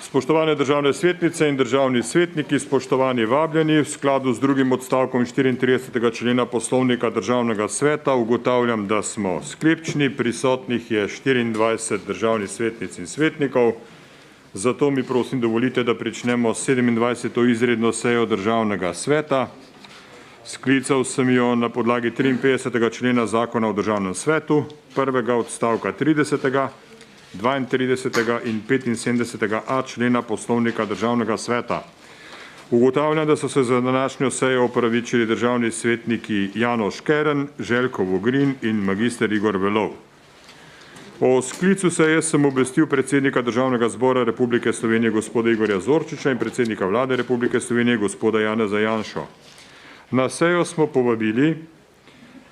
Spoštovane državne svetnice in državni svetniki, spoštovani vabljeni, v skladu z drugim odstavkom 34. člena Poslovnika Državnega sveta ugotavljam, da smo sklepčni, prisotnih je 24 državnih svetnic in svetnikov. Zato mi prosim dovolite, da pričnemo 27. izredno sejo Državnega sveta. Sklical sem jo na podlagi 53. člena Zakona o Državnem svetu, prvega odstavka 30., 32. in 75a člena Poslovnika Državnega sveta. Ugotavljam, da so se za današnjo sejo opravičili državni svetniki Janoš Keren, Željko Vogrin in magister Igor Velov. O sklicu seje sem obvestil predsednika Državnega zbora Republike Slovenije gospoda Igorja Zorčiča in predsednika Vlade Republike Slovenije gospoda Janeza Janšo. Na sejo smo povabili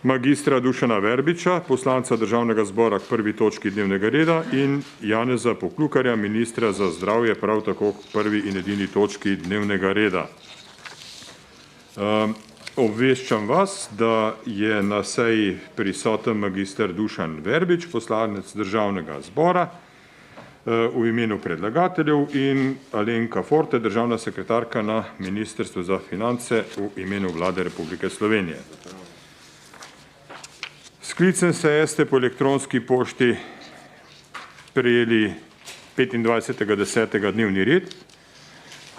magistra Dušana Verbiča, poslanca Državnega zbora k prvi točki dnevnega reda in Janeza Poklukarja, ministra za zdravje, prav tako k prvi in edini točki dnevnega reda. Obveščam vas, da je na seji prisoten magister Dušan Verbič, poslanec Državnega zbora v imenu predlagateljev in Alenka Forte, državna sekretarka na Ministrstvu za finance v imenu Vlade Republike Slovenije. Sklicem seje ste po elektronski pošti prejeli 25.10. dnevni red,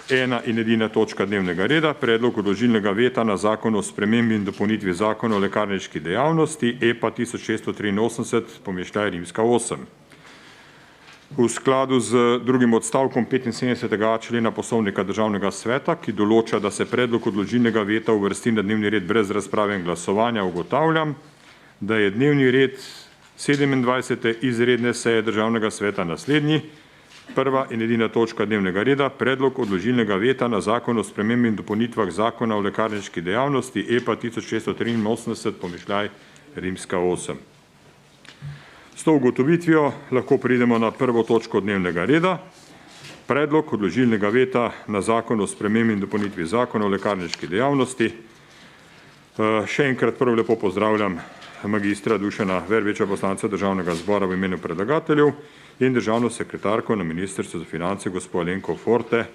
ena in edina točka dnevnega reda, predlog odložilnega veta na zakon o spremembi in dopolnitvi zakona o lekarniški dejavnosti EPA 1683 pomišljaj rimska 8. V skladu z drugim odstavkom 75. člena Poslovnika Državnega sveta, ki določa, da se predlog odložilnega veta uvrsti na dnevni red brez razprave in glasovanja, ugotavljam, da je dnevni red 27. izredne seje Državnega sveta naslednji. Prva in edina točka dnevnega reda, predlog odložilnega veta na zakon o spremembi in dopolnitvah zakona o lekarniški dejavnosti EPA 1683 pomišljaj rimska 8. S to ugotovitvijo lahko pridemo na prvo točko dnevnega reda, predlog odložilnega veta na zakon o spremembi in dopolnitvi zakona o lekarniški dejavnosti. Še enkrat prav lepo pozdravljam magistra Dušana Verbiča, poslanca Državnega zbora v imenu predlagateljev in državno sekretarko na Ministrstvu za finance, gospod Alenko Forte,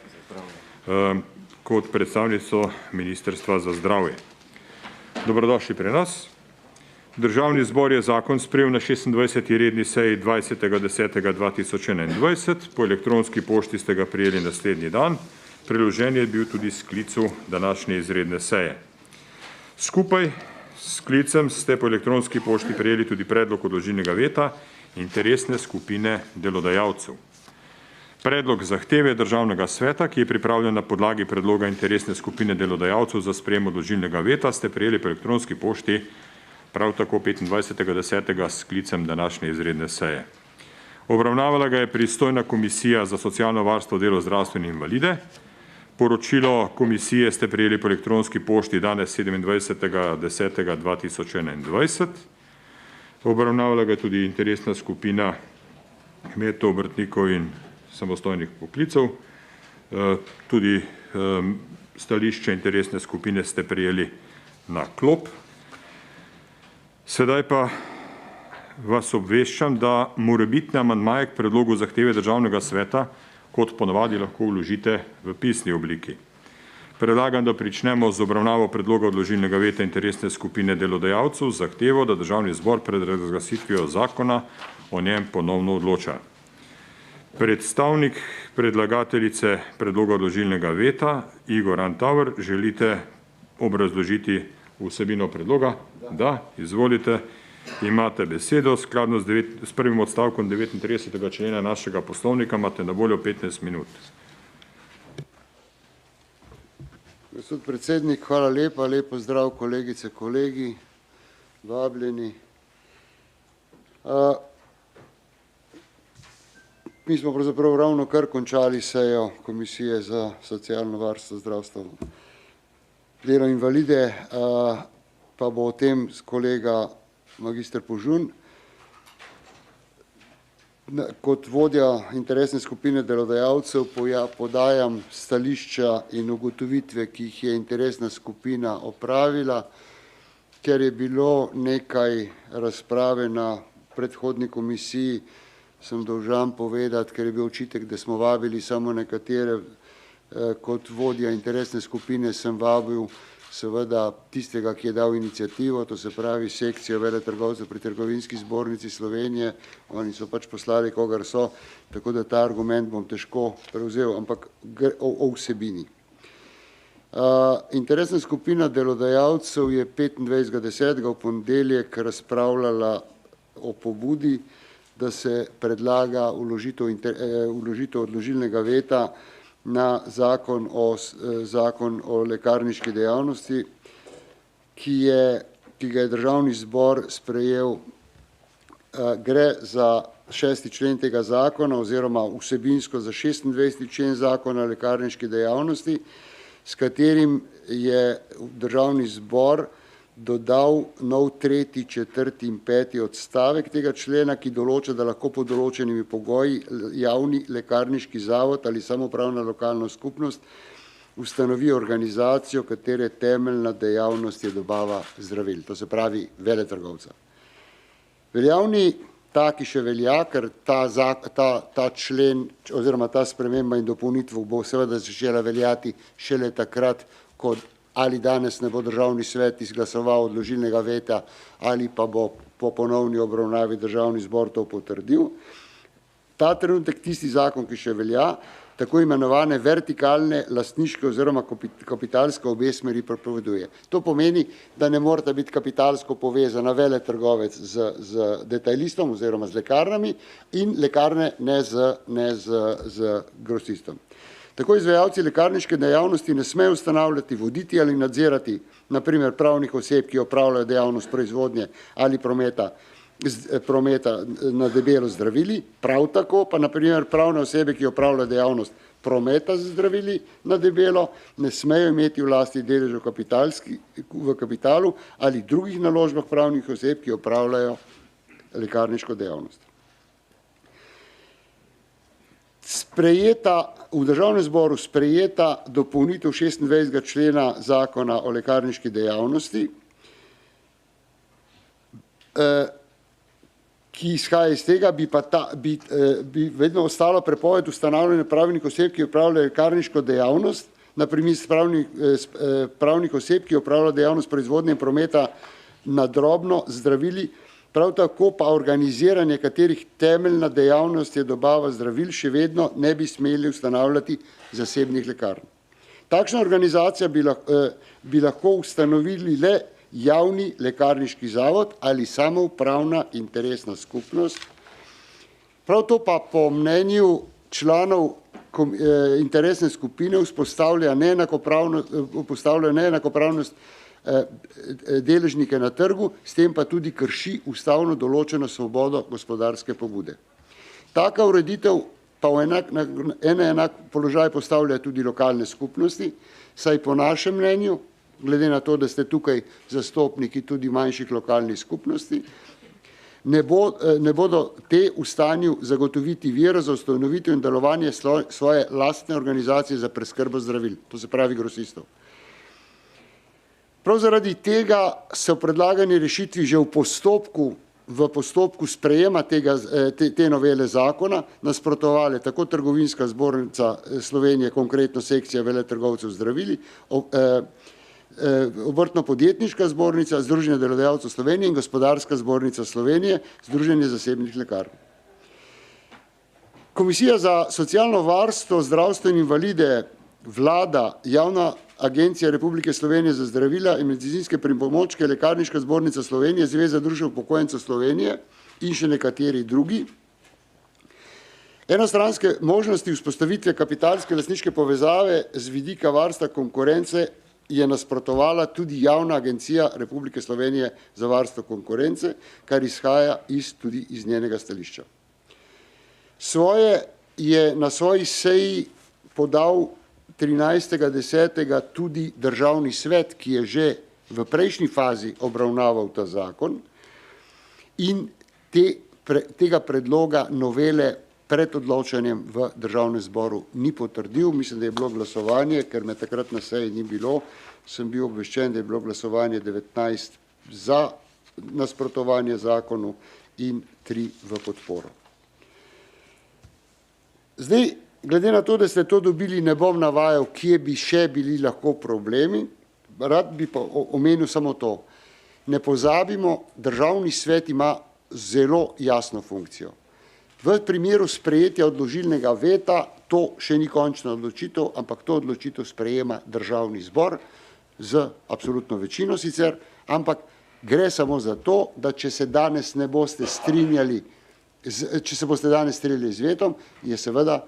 kot predstavnico Ministrstva za zdravje. Dobrodošli pri nas. Državni zbor je zakon sprejel na 26. redni seji 20.10.2021. Po elektronski pošti ste ga prijeli naslednji dan. Priložen je bil tudi sklicu današnje izredne seje. Skupaj s sklicem ste po elektronski pošti prijeli tudi predlog odložilnega veta interesne skupine delodajalcev. Predlog zahteve Državnega sveta, ki je pripravljen na podlagi predloga interesne skupine delodajalcev za sprejem odložilnega veta, ste prijeli po elektronski pošti prav tako 25.10. s sklicem današnje izredne seje. Obravnavala ga je pristojna komisija za socialno varstvo, delo, zdravstvo in invalide. Poročilo komisije ste prijeli po elektronski pošti danes 27.10.2021. Obravnavala ga je tudi interesna skupina kmetov, obrtnikov in samostojnih poklicev. Tudi stališče interesne skupine ste prijeli na klop. Sedaj pa vas obveščam, da morebitne amandmaje k predlogu zahteve Državnega sveta kot ponavadi lahko vložite v pisni obliki. Predlagam, da pričnemo z obravnavo predloga odložilnega veta interesne skupine delodajalcev z zahtevo, da Državni zbor pred razglasitvijo zakona o njem ponovno odloča. Predstavnik predlagateljice predloga odložilnega veta, Igor Antauer, želite obrazložiti vsebino predloga? Da, izvolite. Imate besedo. Skladno s prvim odstavkom 39. člena našega poslovnika imate na voljo 15 minut. Gospod predsednik, hvala lepa. Lep pozdrav kolegice, kolegi, vabljeni. Mi smo pravzaprav ravno kar končali sejo Komisije za socialno varstvo, zdravstvo, delo in invalide, pa bo o tem kolega magister Požun. Kot vodja interesne skupine delodajalcev podajam stališča in ugotovitve, ki jih je interesna skupina opravila, ker je bilo nekaj razprave na predhodni komisiji sem dolžan povedati, ker je bil očitek, da smo vabili samo nekatere, kot vodja interesne skupine sem vabil seveda tistega, ki je dal inicijativo, to se pravi sekcijo veletrgovcev pri Trgovinski zbornici Slovenije, oni so pač poslali, kogar so, tako da ta argument bom težko prevzel, ampak o vsebini. Interesna skupina delodajalcev je 25.10. v ponedeljek razpravljala o pobudi, da se predlaga vložitev odložilnega veta na zakon o lekarniški dejavnosti, ki ga je Državni zbor sprejel. Gre za 6. člen tega zakona oziroma vsebinsko za 26. člen zakona o lekarniški dejavnosti, s katerim je Državni zbor dodal nov 3., 4. in 5. odstavek tega člena, ki določa, da lahko pod določenimi pogoji javni lekarniški zavod ali samoupravna lokalna skupnost ustanovi organizacijo, katere temeljna dejavnost je dobava zdravil, to se pravi veletrgovca. Veljavni taki še velja, ker ta člen oziroma ta sprememba in dopolnitev bo seveda začela veljati šele takrat, ko ali danes ne bo Državni svet izglasoval odložilnega veta ali pa bo po ponovni obravnavi Državni zbor to potrdil. Ta trenutek tisti zakon, ki še velja, tako imenovane vertikalne lastniške oziroma kapitalske obe smeri prepoveduje. To pomeni, da ne morata biti kapitalsko povezana veletrgovec z detajlistom oziroma z lekarnami in lekarne ne z grosistom. Tako izvajalci lekarniške dejavnosti ne smejo ustanavljati, voditi ali nadzirati, na primer pravnih oseb, ki opravljajo dejavnost proizvodnje ali prometa na debelo zdravili, prav tako pa na primer pravne osebe, ki opravljajo dejavnost prometa z zdravili na debelo, ne smejo imeti v lasti deležev v kapitalu ali drugih naložbah pravnih oseb, ki opravljajo lekarniško dejavnost. V Državnem zboru sprejeta dopolnitev 26. člena zakona o lekarniški dejavnosti, ki izhaja iz tega, bi vedno ostalo prepoved ustanavljanja pravnih oseb, ki opravljajo lekarniško dejavnost, na primer pravnih oseb, ki opravljajo dejavnost proizvodnje in prometa na drobno zdravili, prav tako pa organiziranje, katerih temeljna dejavnost je dobava zdravil, še vedno ne bi smeli ustanavljati zasebnih lekarn. Takšna organizacija bi lahko ustanovili le javni lekarniški zavod ali samoupravna interesna skupnost. Prav to pa po mnenju članov interesne skupine vzpostavlja neenakopravnost deležnike na trgu, s tem pa tudi krši ustavno določeno svobodo gospodarske pobude. Taka ureditev pa v enak položaj postavlja tudi lokalne skupnosti, saj po našem mnenju, glede na to, da ste tukaj zastopniki tudi manjših lokalnih skupnosti, ne bodo te v stanju zagotoviti vira za ustanovitev in delovanje svoje lastne organizacije za preskrbo zdravil, to se pravi grosistov. Prav zaradi tega se v predlagani rešitvi že v postopku sprejema te novele zakona nasprotovale tako Trgovinska zbornica Slovenije, konkretno sekcija veletrgovcev zdravili, Obrtno-podjetniška zbornica, Združenje delodajalcev Slovenije in Gospodarska zbornica Slovenije, Združenje zasebnih lekarn. Komisija za socialno varstvo, zdravstvo in invalide, vlada, Javna agencija Republike Slovenije za zdravila in medicinske pripomočke, Lekarniška zbornica Slovenije, Zveza društev upokojencev Slovenije in še nekateri drugi. Enostranske možnosti vzpostavitve kapitalske lastniške povezave z vidika varstva konkurence je nasprotovala tudi Javna agencija Republike Slovenije za varstvo konkurence, kar izhaja tudi iz njenega stališča. Je na svoji seji podal 13.10. tudi Državni svet, ki je že v prejšnji fazi obravnaval ta zakon in tega predloga novele pred odločanjem v Državnem zboru ni potrdil. Mislim, da je bilo glasovanje, ker me takrat na seji ni bilo, sem bil obveščen, da je bilo glasovanje 19 za nasprotovanje zakonu in 3 v podporo. Zdaj, glede na to, da ste to dobili, ne bom navajal, kje bi še bili lahko problemi, rad bi pa omenil samo to. Ne pozabimo, Državni svet ima zelo jasno funkcijo. V primeru sprejetja odložilnega veta to še ni končna odločitev, ampak to odločitev sprejema Državni zbor z absolutno večino sicer, ampak gre samo za to, da če se danes ne boste strinjali, če se boste danes strinjali z vetom, je seveda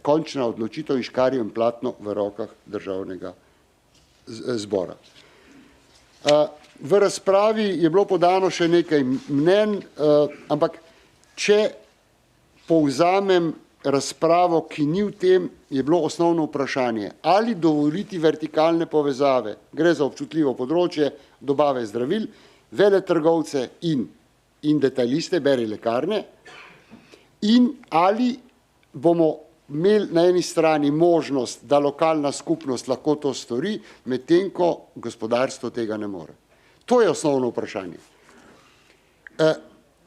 končna odločitev in škarje in platno v rokah Državnega zbora. V razpravi je bilo podano še nekaj mnenj, ampak če povzamem razpravo, ki ni v tem, je bilo osnovno vprašanje, ali dovoliti vertikalne povezave, gre za občutljivo področje dobave zdravil, veletrgovce in detajliste, beri lekarne, in ali bomo imeli na eni strani možnost, da lokalna skupnost lahko to stori, medtem ko gospodarstvo tega ne more. To je osnovno vprašanje.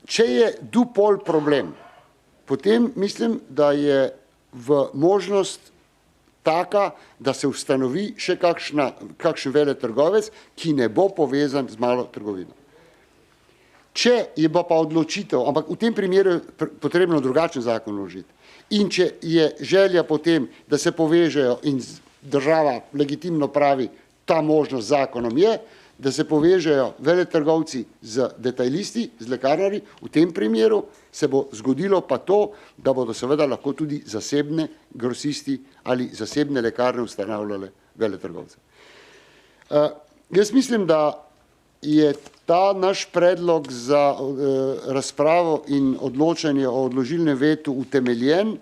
Če je dupol problem, potem mislim, da je v možnost taka, da se ustanovi še kakšen veletrgovec, ki ne bo povezan z malo trgovino. Če je pa odločitev, ampak v tem primeru je potrebno drugačen zakon vložiti, in če je želja potem, da se povežejo in država legitimno pravi, ta možnost zakonom je, da se povežejo veletrgovci z detajlisti, z lekarnarji, v tem primeru se bo zgodilo pa to, da bodo seveda lahko tudi zasebne grosisti ali zasebne lekarne ustanavljale veletrgovce. Jaz mislim, da je ta naš predlog za razpravo in odločanje o odložilnem vetu utemeljen.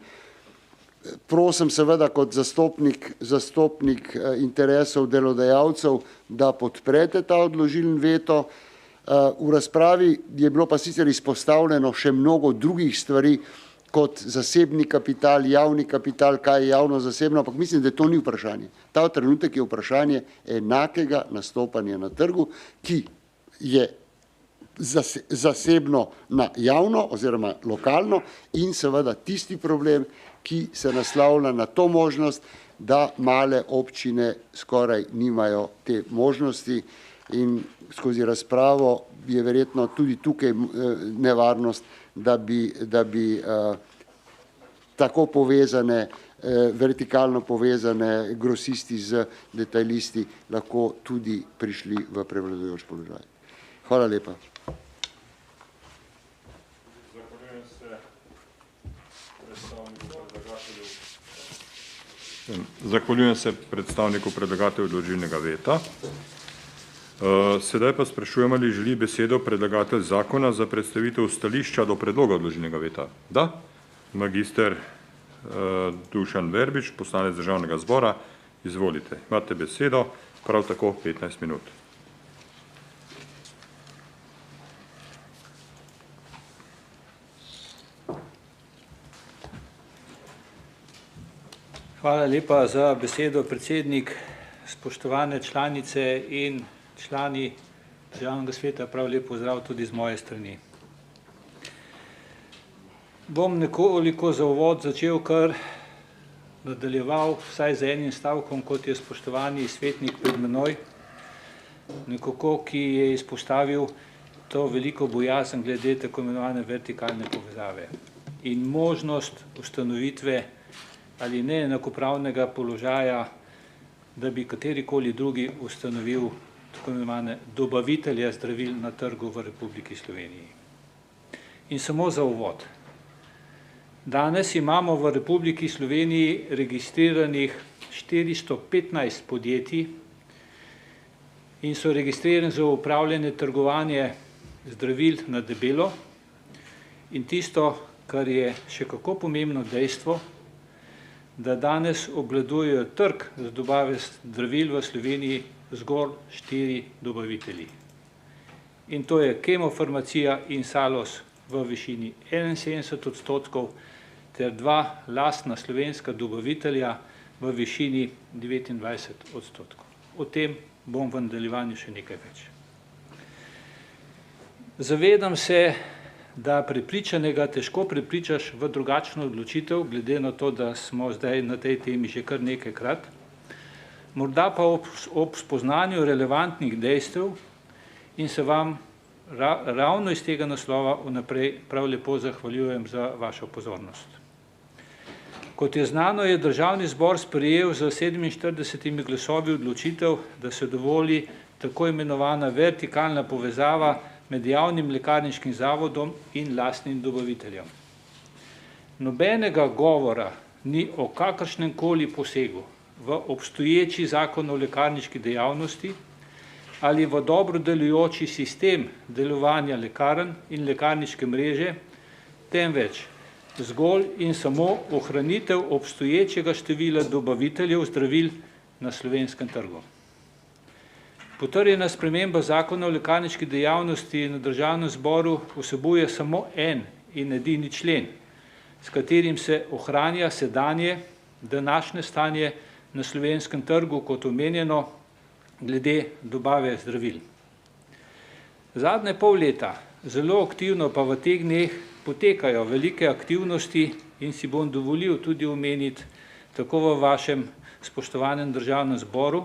Prosim seveda kot zastopnik interesov delodajalcev, da podprete ta odložilni veto. V razpravi je bilo pa sicer izpostavljeno še mnogo drugih stvari, kot zasebni kapital, javni kapital, kaj je javno-zasebno, ampak mislim, da to ni vprašanje. Ta trenutek je vprašanje enakega nastopanja na trgu, ki je zasebno na javno oziroma lokalno in seveda tisti problem, ki se naslavlja na to možnost, da male občine skoraj nimajo te možnosti in skozi razpravo je verjetno tudi tukaj nevarnost, da bi tako povezane, vertikalno povezane grosisti z detajlisti lahko tudi prišli v prevladujoč položaj. Hvala lepa. Zahvaljujem se predstavniku predlagatelju odložilnega veta. Sedaj pa sprašujem, ali želi besedo predlagatelj zakona za predstavitev stališča do predloga odložilnega veta. Da? Magister Dušan Verbič, poslanec Državnega zbora, izvolite. Imate besedo, prav tako 15 minut. Hvala lepa za besedo, predsednik. Spoštovane članice in člani Državnega sveta, prav lep pozdrav tudi z moje strani. Bom nekoliko za uvod začel kar nadaljeval vsaj z enim stavkom, kot je spoštovani svetnik pred menoj, nekako, ki je izpostavil to veliko bojazen glede tako imenovane vertikalne povezave in možnost ustanovitve ali neenakopravnega položaja, da bi katerikoli drugi ustanovil tako imenovane dobavitelje zdravil na trgu v Republiki Sloveniji. In samo za uvod. Danes imamo v Republiki Sloveniji registriranih 415 podjetij in so registrirani za upravljanje trgovanje zdravil na debelo in tisto, kar je še kako pomembno dejstvo, da danes obvladujejo trg za dobave zdravil v Sloveniji zgolj 4 dobavitelji. In to je Kemofarmacija in Salus v višini 71% ter 2 lastna slovenska dobavitelja v višini 29%. O tem bom v nadaljevanju še nekaj več. Zavedam se, da prepričanega težko prepričaš v drugačno odločitev, glede na to, da smo zdaj na tej temi že kar nekajkrat. Morda pa ob spoznanju relevantnih dejstev in se vam ravno iz tega naslova vnaprej prav lepo zahvaljujem za vašo pozornost. Kot je znano, je Državni zbor sprejel z 47 glasovi odločitev, da se dovoli tako imenovana vertikalna povezava med javnim lekarniškim zavodom in lastnim dobaviteljem. Nobenega govora ni o kakršnemkoli posegu v obstoječi zakon o lekarniški dejavnosti ali v dobro delujoči sistem delovanja lekarn in lekarniške mreže, temveč zgolj in samo ohranitev obstoječega števila dobaviteljev zdravil na slovenskem trgu. Potrjena sprememba zakona o lekarniški dejavnosti na Državnem zboru vsebuje samo en in edini člen, s katerim se ohranja sedanje, današnje stanje na slovenskem trgu, kot omenjeno, glede dobave zdravil. Zadnje pol leta, zelo aktivno pa v teh dneh potekajo velike aktivnosti in si bom dovolil tudi omeniti tako v vašem spoštovanem Državnem zboru,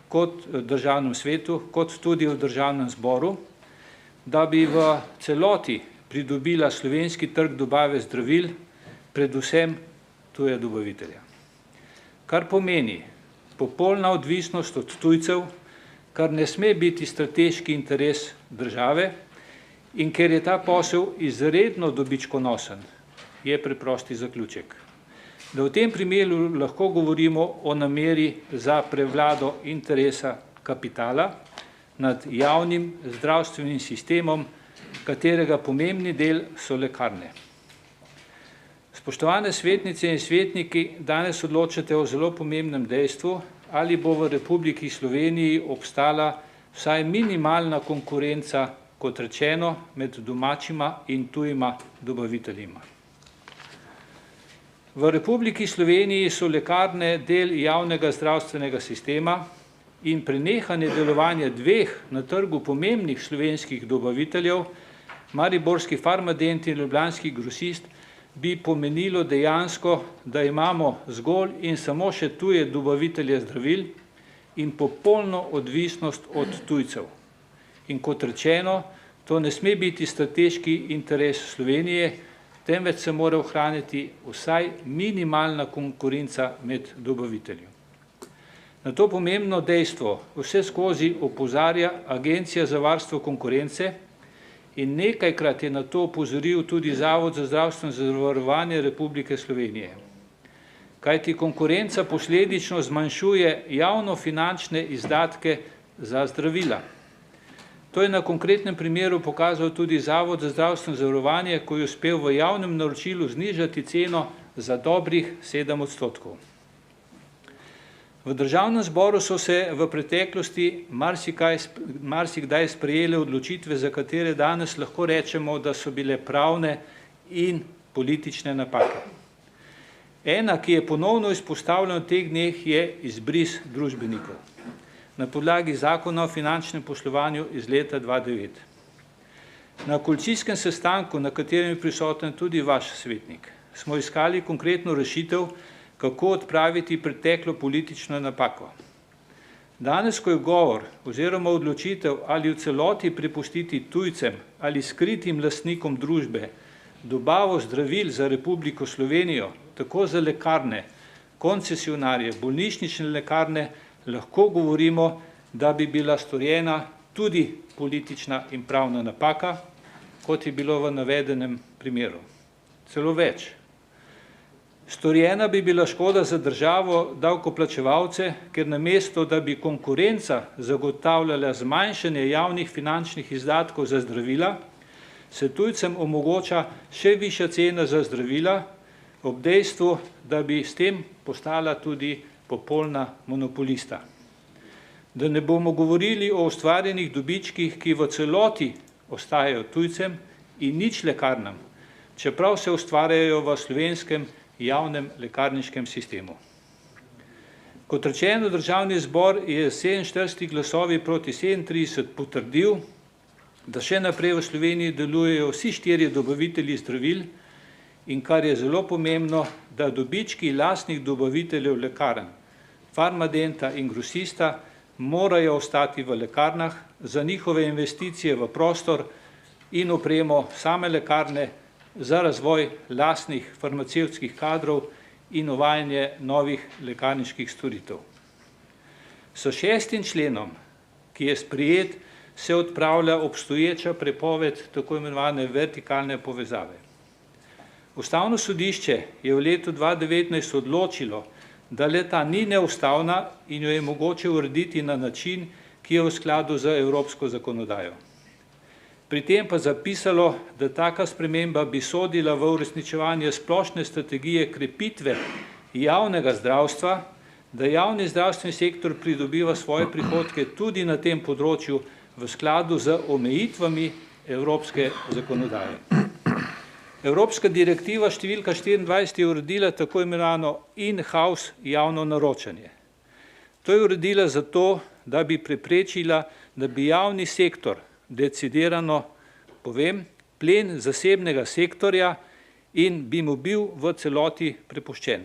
kot Državnem svetu, kot tudi v Državnem zboru, da bi v celoti pridobila slovenski trg dobave zdravil, predvsem tuje dobavitelja. Kar pomeni popolna odvisnost od tujcev, kar ne sme biti strateški interes države, in ker je ta posel izredno dobičkonosen, je preprosti zaključek. Da v tem primeru lahko govorimo o nameri za prevlado interesa kapitala nad javnim zdravstvenim sistemom, katerega pomembni del so lekarne. Spoštovane svetnice in svetniki, danes odločate o zelo pomembnem dejstvu, ali bo v Republiki Sloveniji obstala vsaj minimalna konkurenca, kot rečeno, med domačima in tujima dobaviteljima. V Republiki Sloveniji so lekarne del javnega zdravstvenega sistema in prenehanje delovanja dveh na trgu pomembnih slovenskih dobaviteljev, mariborski Farmadent in ljubljanski Grosist, bi pomenilo dejansko, da imamo zgolj in samo še tuje dobavitelje zdravil in popolno odvisnost od tujcev. In kot rečeno, to ne sme biti strateški interes Slovenije, temveč se mora ohraniti vsaj minimalna konkurenca med dobavitelji. Na to pomembno dejstvo vse skozi opozarja Agencija za varstvo konkurence in nekajkrat je na to opozoril tudi Zavod za zdravstveno zavarovanje Republike Slovenije. Kajti konkurenca posledično zmanjšuje javnofinančne izdatke za zdravila. To je na konkretnem primeru pokazal tudi Zavod za zdravstveno zavarovanje, ko je uspel v javnem naročilu znižati ceno za dobrih 7%. V Državnem zboru so se v preteklosti marsikdaj sprejele odločitve, za katere danes lahko rečemo, da so bile pravne in politične napake. Ena, ki je ponovno izpostavljena v teh dneh, je izbris družbenikov na podlagi zakona o finančnem poslovanju iz leta 2009. Na koalicijskem sestanku, na katerem je prisoten tudi vaš svetnik, smo iskali konkretno rešitev, kako odpraviti preteklo politično napako. Danes, ko je govor oziroma odločitev ali v celoti prepustiti tujcem ali skritim lastnikom družbe dobavo zdravil za Republiko Slovenijo, tako za lekarne, koncesionarje, bolnišnične lekarne, lahko govorimo, da bi bila storjena tudi politična in pravna napaka, kot je bilo v navedenem primeru. Celo več. Storjena bi bila škoda za državo, davkoplačevalce, ker namesto, da bi konkurenca zagotavljala zmanjšanje javnih finančnih izdatkov za zdravila, se tujcem omogoča še višja cena za zdravila, ob dejstvu, da bi s tem postala tudi popolna monopolista. Da ne bomo govorili o ustvarjenih dobičkih, ki v celoti ostajajo tujcem in nič lekarnam, čeprav se ustvarjajo v slovenskem javnem lekarniškem sistemu. Kot rečeno, Državni zbor je s 47 glasovi proti 37 potrdil, da še naprej v Sloveniji delujejo vsi 4 dobavitelji zdravil in kar je zelo pomembno, da dobički lastnih dobaviteljev lekarn, Farmadenta in Grosista, morajo ostati v lekarnah za njihove investicije v prostor in opremo same lekarne za razvoj lastnih farmacevtskih kadrov in uvajanje novih lekarniških storitev. S 6. členom, ki je sprejet, se odpravlja obstoječa prepoved tako imenovane vertikalne povezave. Ustavno sodišče je v letu 2019 odločilo, da le-ta ni neustavna in jo je mogoče urediti na način, ki je v skladu z evropsko zakonodajo. Pri tem pa zapisalo, da taka sprememba bi sodila v uresničevanje splošne strategije krepitve javnega zdravstva, da javni zdravstveni sektor pridobiva svoje prihodke tudi na tem področju v skladu z omejitvami evropske zakonodaje. Evropska direktiva številka 24 je uredila tako imenovano in-house javno naročanje. To je uredila zato, da bi preprečila, da bi javni sektor decidirano, plen zasebnega sektorja in bi mu bil v celoti prepuščen.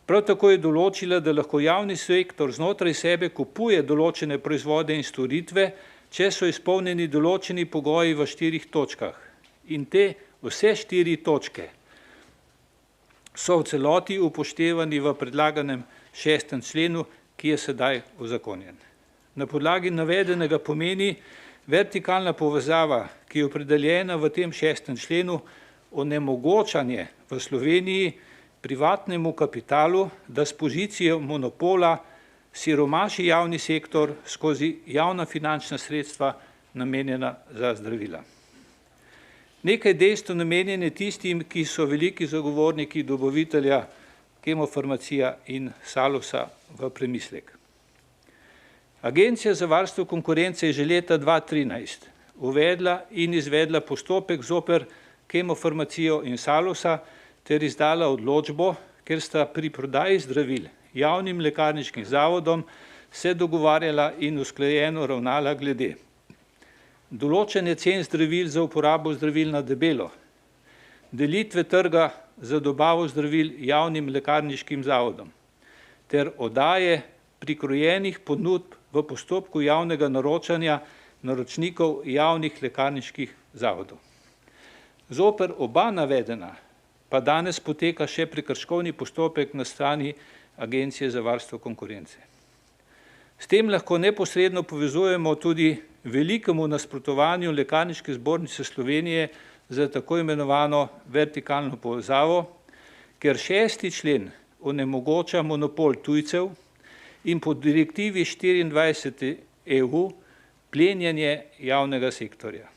Prav tako je določila, da lahko javni sektor znotraj sebe kupuje določene proizvode in storitve, če so izpolnjeni določeni pogoji v 4 točkah. In vse 4 točke so v celoti upoštevani v predlaganem 6. členu, ki je sedaj uzakonjen. Na podlagi navedenega pomeni vertikalna povezava, ki je opredeljena v tem 6. členu, onemogočanje v Sloveniji privatnemu kapitalu, da s pozicije monopola siromaši javni sektor skozi javna finančna sredstva namenjena za zdravila. Nekaj dejstev namenjene tistim, ki so veliki zagovorniki dobavitelja Kemofarmacija in Salusa v premislek. Agencija za varstvo konkurence je že leta 2013 uvedla in izvedla postopek zoper Kemofarmacijo in Salusa ter izdala odločbo, ker sta pri prodaji zdravil javnim lekarniškim zavodom se dogovarjala in usklajeno ravnala glede določene cen zdravil za uporabo zdravil na debelo, delitve trga za dobavo zdravil javnim lekarniškim zavodom ter oddaje prikrojenih ponudb v postopku javnega naročanja naročnikov javnih lekarniških zavodov. Zoper oba navedena pa danes poteka še prekrškovni postopek na strani Agencije za varstvo konkurence. S tem lahko neposredno povezujemo tudi velikemu nasprotovanju Lekarniške zbornice Slovenije za tako imenovano vertikalno povezavo, ker 6. člen onemogoča monopol tujcev in po direktivi 24 EU plenjenje javnega sektorja.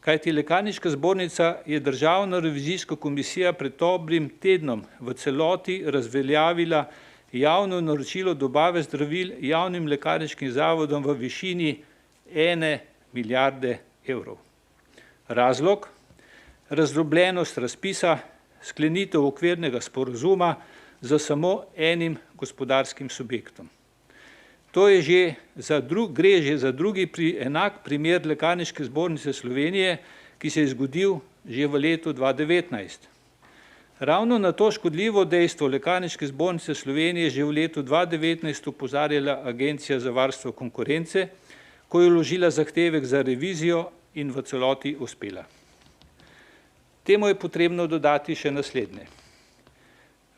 Kajti Lekarniška zbornica je Državna revizijska komisija pred dobrim tednom v celoti razveljavila javno naročilo dobave zdravil javnim lekarniškim zavodom v višini 1 milijarde evrov. Razlog? Razdrobljenost razpisa, sklenitev okvirnega sporazuma za samo enim gospodarskim subjektom. To je gre že za drugi enak primer Lekarniške zbornice Slovenije, ki se je zgodil že v letu 2019. Ravno na to škodljivo dejstvo Lekarniške zbornice Slovenije že v letu 2019 opozarjala Agencija za varstvo konkurence, ko je vložila zahtevek za revizijo in v celoti uspela. Temu je potrebno dodati še naslednje.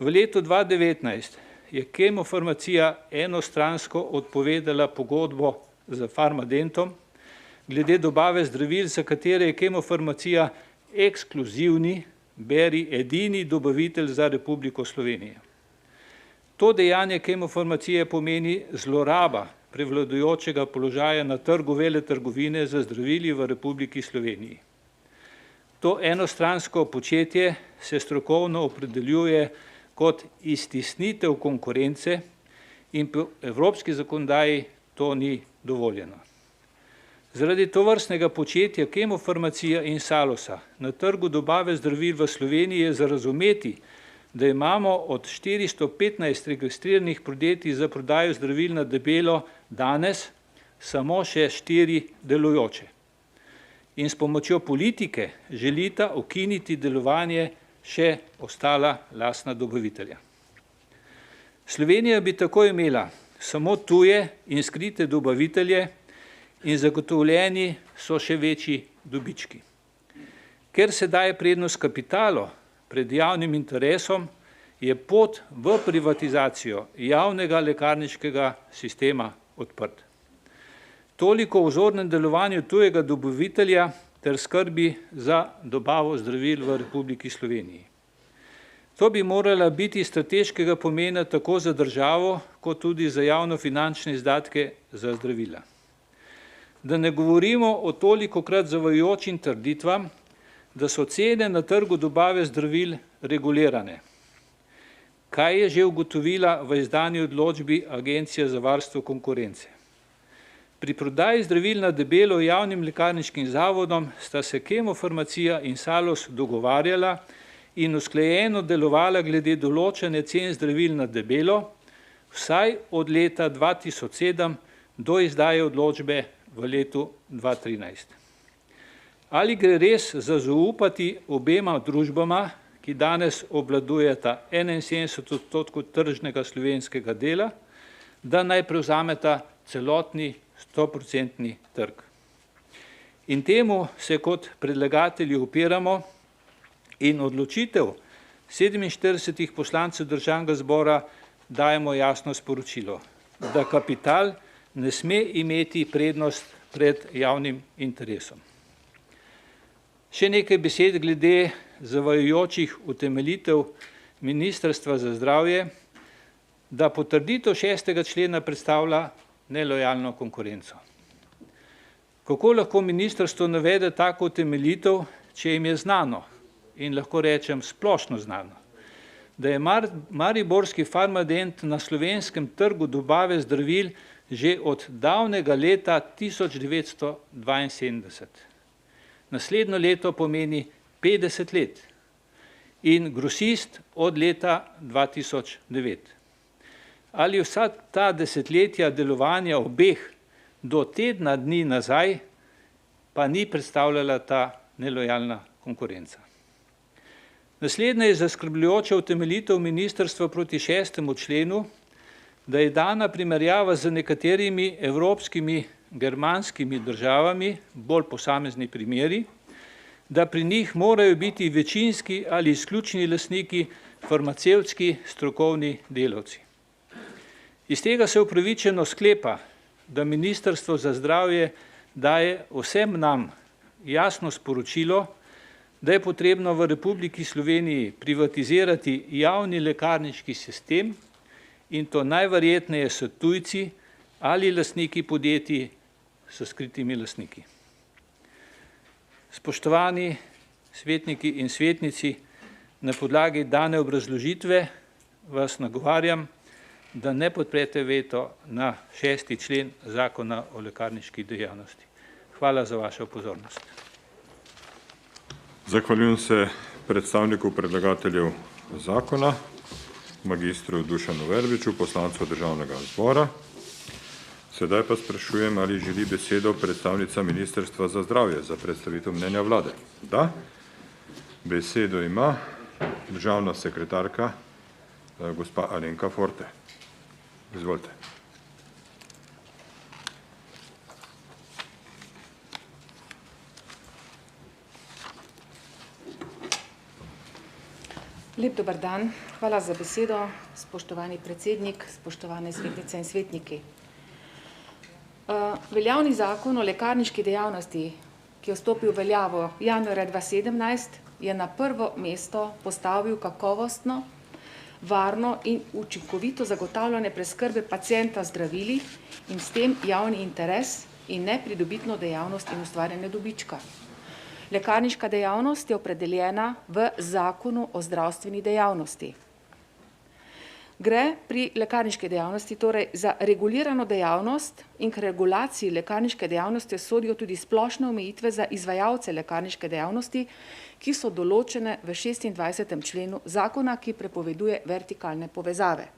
V letu 2019 je Kemofarmacija enostransko odpovedala pogodbo z Farmadentom glede dobave zdravil, za katere je Kemofarmacija ekskluzivni, edini dobavitelj za Republiko Slovenijo. To dejanje Kemofarmacije pomeni zloraba prevladujočega položaja na trgu veletrgovine za zdravili v Republiki Sloveniji. To enostransko početje se strokovno opredeljuje kot iztisnitev konkurence in po evropski zakonodaji to ni dovoljeno. Zaradi tovrstnega početja Kemofarmacija in Salusa na trgu dobave zdravil v Sloveniji je za razumeti, da imamo od 415 registriranih podjetij za prodajo zdravil na debelo danes samo še 4 delujoče. in s pomočjo politike želita ukiniti delovanje še ostala lastna dobavitelja. Slovenija bi tako imela samo tuje in skrite dobavitelje in zagotovljeni so še večji dobički. Ker se daje prednost kapitalu pred javnim interesom, je pot v privatizacijo javnega lekarniškega sistema odprt. Toliko o vzornem delovanju tujega dobavitelja ter skrbi za dobavo zdravil v Republiki Sloveniji. To bi morala biti strateškega pomena tako za državo, kot tudi za javnofinančne izdatke za zdravila. Da ne govorimo o tolikokrat zavajajočim trditvam, da so cene na trgu dobave zdravil regulirane. Kaj je že ugotovila v izdani odločbi Agencija za varstvo konkurence? Pri prodaji zdravil na debelo javnim lekarniškim zavodom sta se Kemofarmacija in Salus dogovarjala in usklajeno delovala glede določene cen zdravil na debelo, vsaj od leta 2007 do izdaje odločbe v letu 2013. Ali gre res za zaupati obema družbama, ki danes obvladujeta 71% tržnega slovenskega dela, da naj prevzameta celotni 100% trg. In temu se kot predlagatelji upiramo in odločitev 47 poslancev Državnega zbora dajemo jasno sporočilo, da kapital ne sme imeti prednost pred javnim interesom. Še nekaj besed glede zavajajočih utemeljitev Ministrstva za zdravje, da potrditev 6. člena predstavlja nelojalno konkurenco. Kako lahko ministrstvo navede tako utemeljitev, če jim je znano in lahko rečem splošno znano, da je mariborski Farmadent na slovenskem trgu dobave zdravil že od davnega leta 1972. Naslednjo leto pomeni 50 let in grosist od leta 2009. Ali vsa ta desetletja delovanja obeh do tedna dni nazaj pa ni predstavljala ta nelojalna konkurenca. Naslednja je zaskrbljujoča utemeljitev ministrstva proti 6. členu, da je dana primerjava z nekaterimi evropskimi germanskimi državami, bolj posamezni primeri, da pri njih morajo biti večinski ali izključni lastniki farmacevtski strokovni delavci. Iz tega se upravičeno sklepa, da Ministrstvo za zdravje daje vsem nam jasno sporočilo, da je potrebno v Republiki Sloveniji privatizirati javni lekarniški sistem in to najverjetneje s tujci ali lastniki podjetij s skritimi lastniki. Spoštovani svetniki in svetnici, na podlagi dane obrazložitve vas nagovarjam, da ne podprete veto na 6. člen Zakona o lekarniški dejavnosti. Hvala za vašo pozornost. Zahvaljujem se predstavniku predlagateljev zakona, magistru Dušanu Verbiču, poslancu Državnega zbora. Sedaj pa sprašujem, ali želi besedo predstavnica Ministrstva za zdravje za predstavitev mnenja vlade. Da? Besedo ima državna sekretarka, gospa Alenka Forte. Izvolite. Lep dober dan, hvala za besedo, spoštovani predsednik, spoštovane svetnice in svetniki. Veljavni zakon o lekarniški dejavnosti, ki je vstopil v veljavo januarja 2017, je na prvo mesto postavil kakovostno, varno in učinkovito zagotavljanje preskrbe pacienta zdravili in s tem javni interes in ne pridobitno dejavnost in ustvarjanje dobička. Lekarniška dejavnost je opredeljena v Zakonu o zdravstveni dejavnosti. Gre pri lekarniški dejavnosti torej za regulirano dejavnost in k regulaciji lekarniške dejavnosti sodijo tudi splošne omejitve za izvajalce lekarniške dejavnosti, ki so določene v 26. členu zakona, ki prepoveduje vertikalne povezave.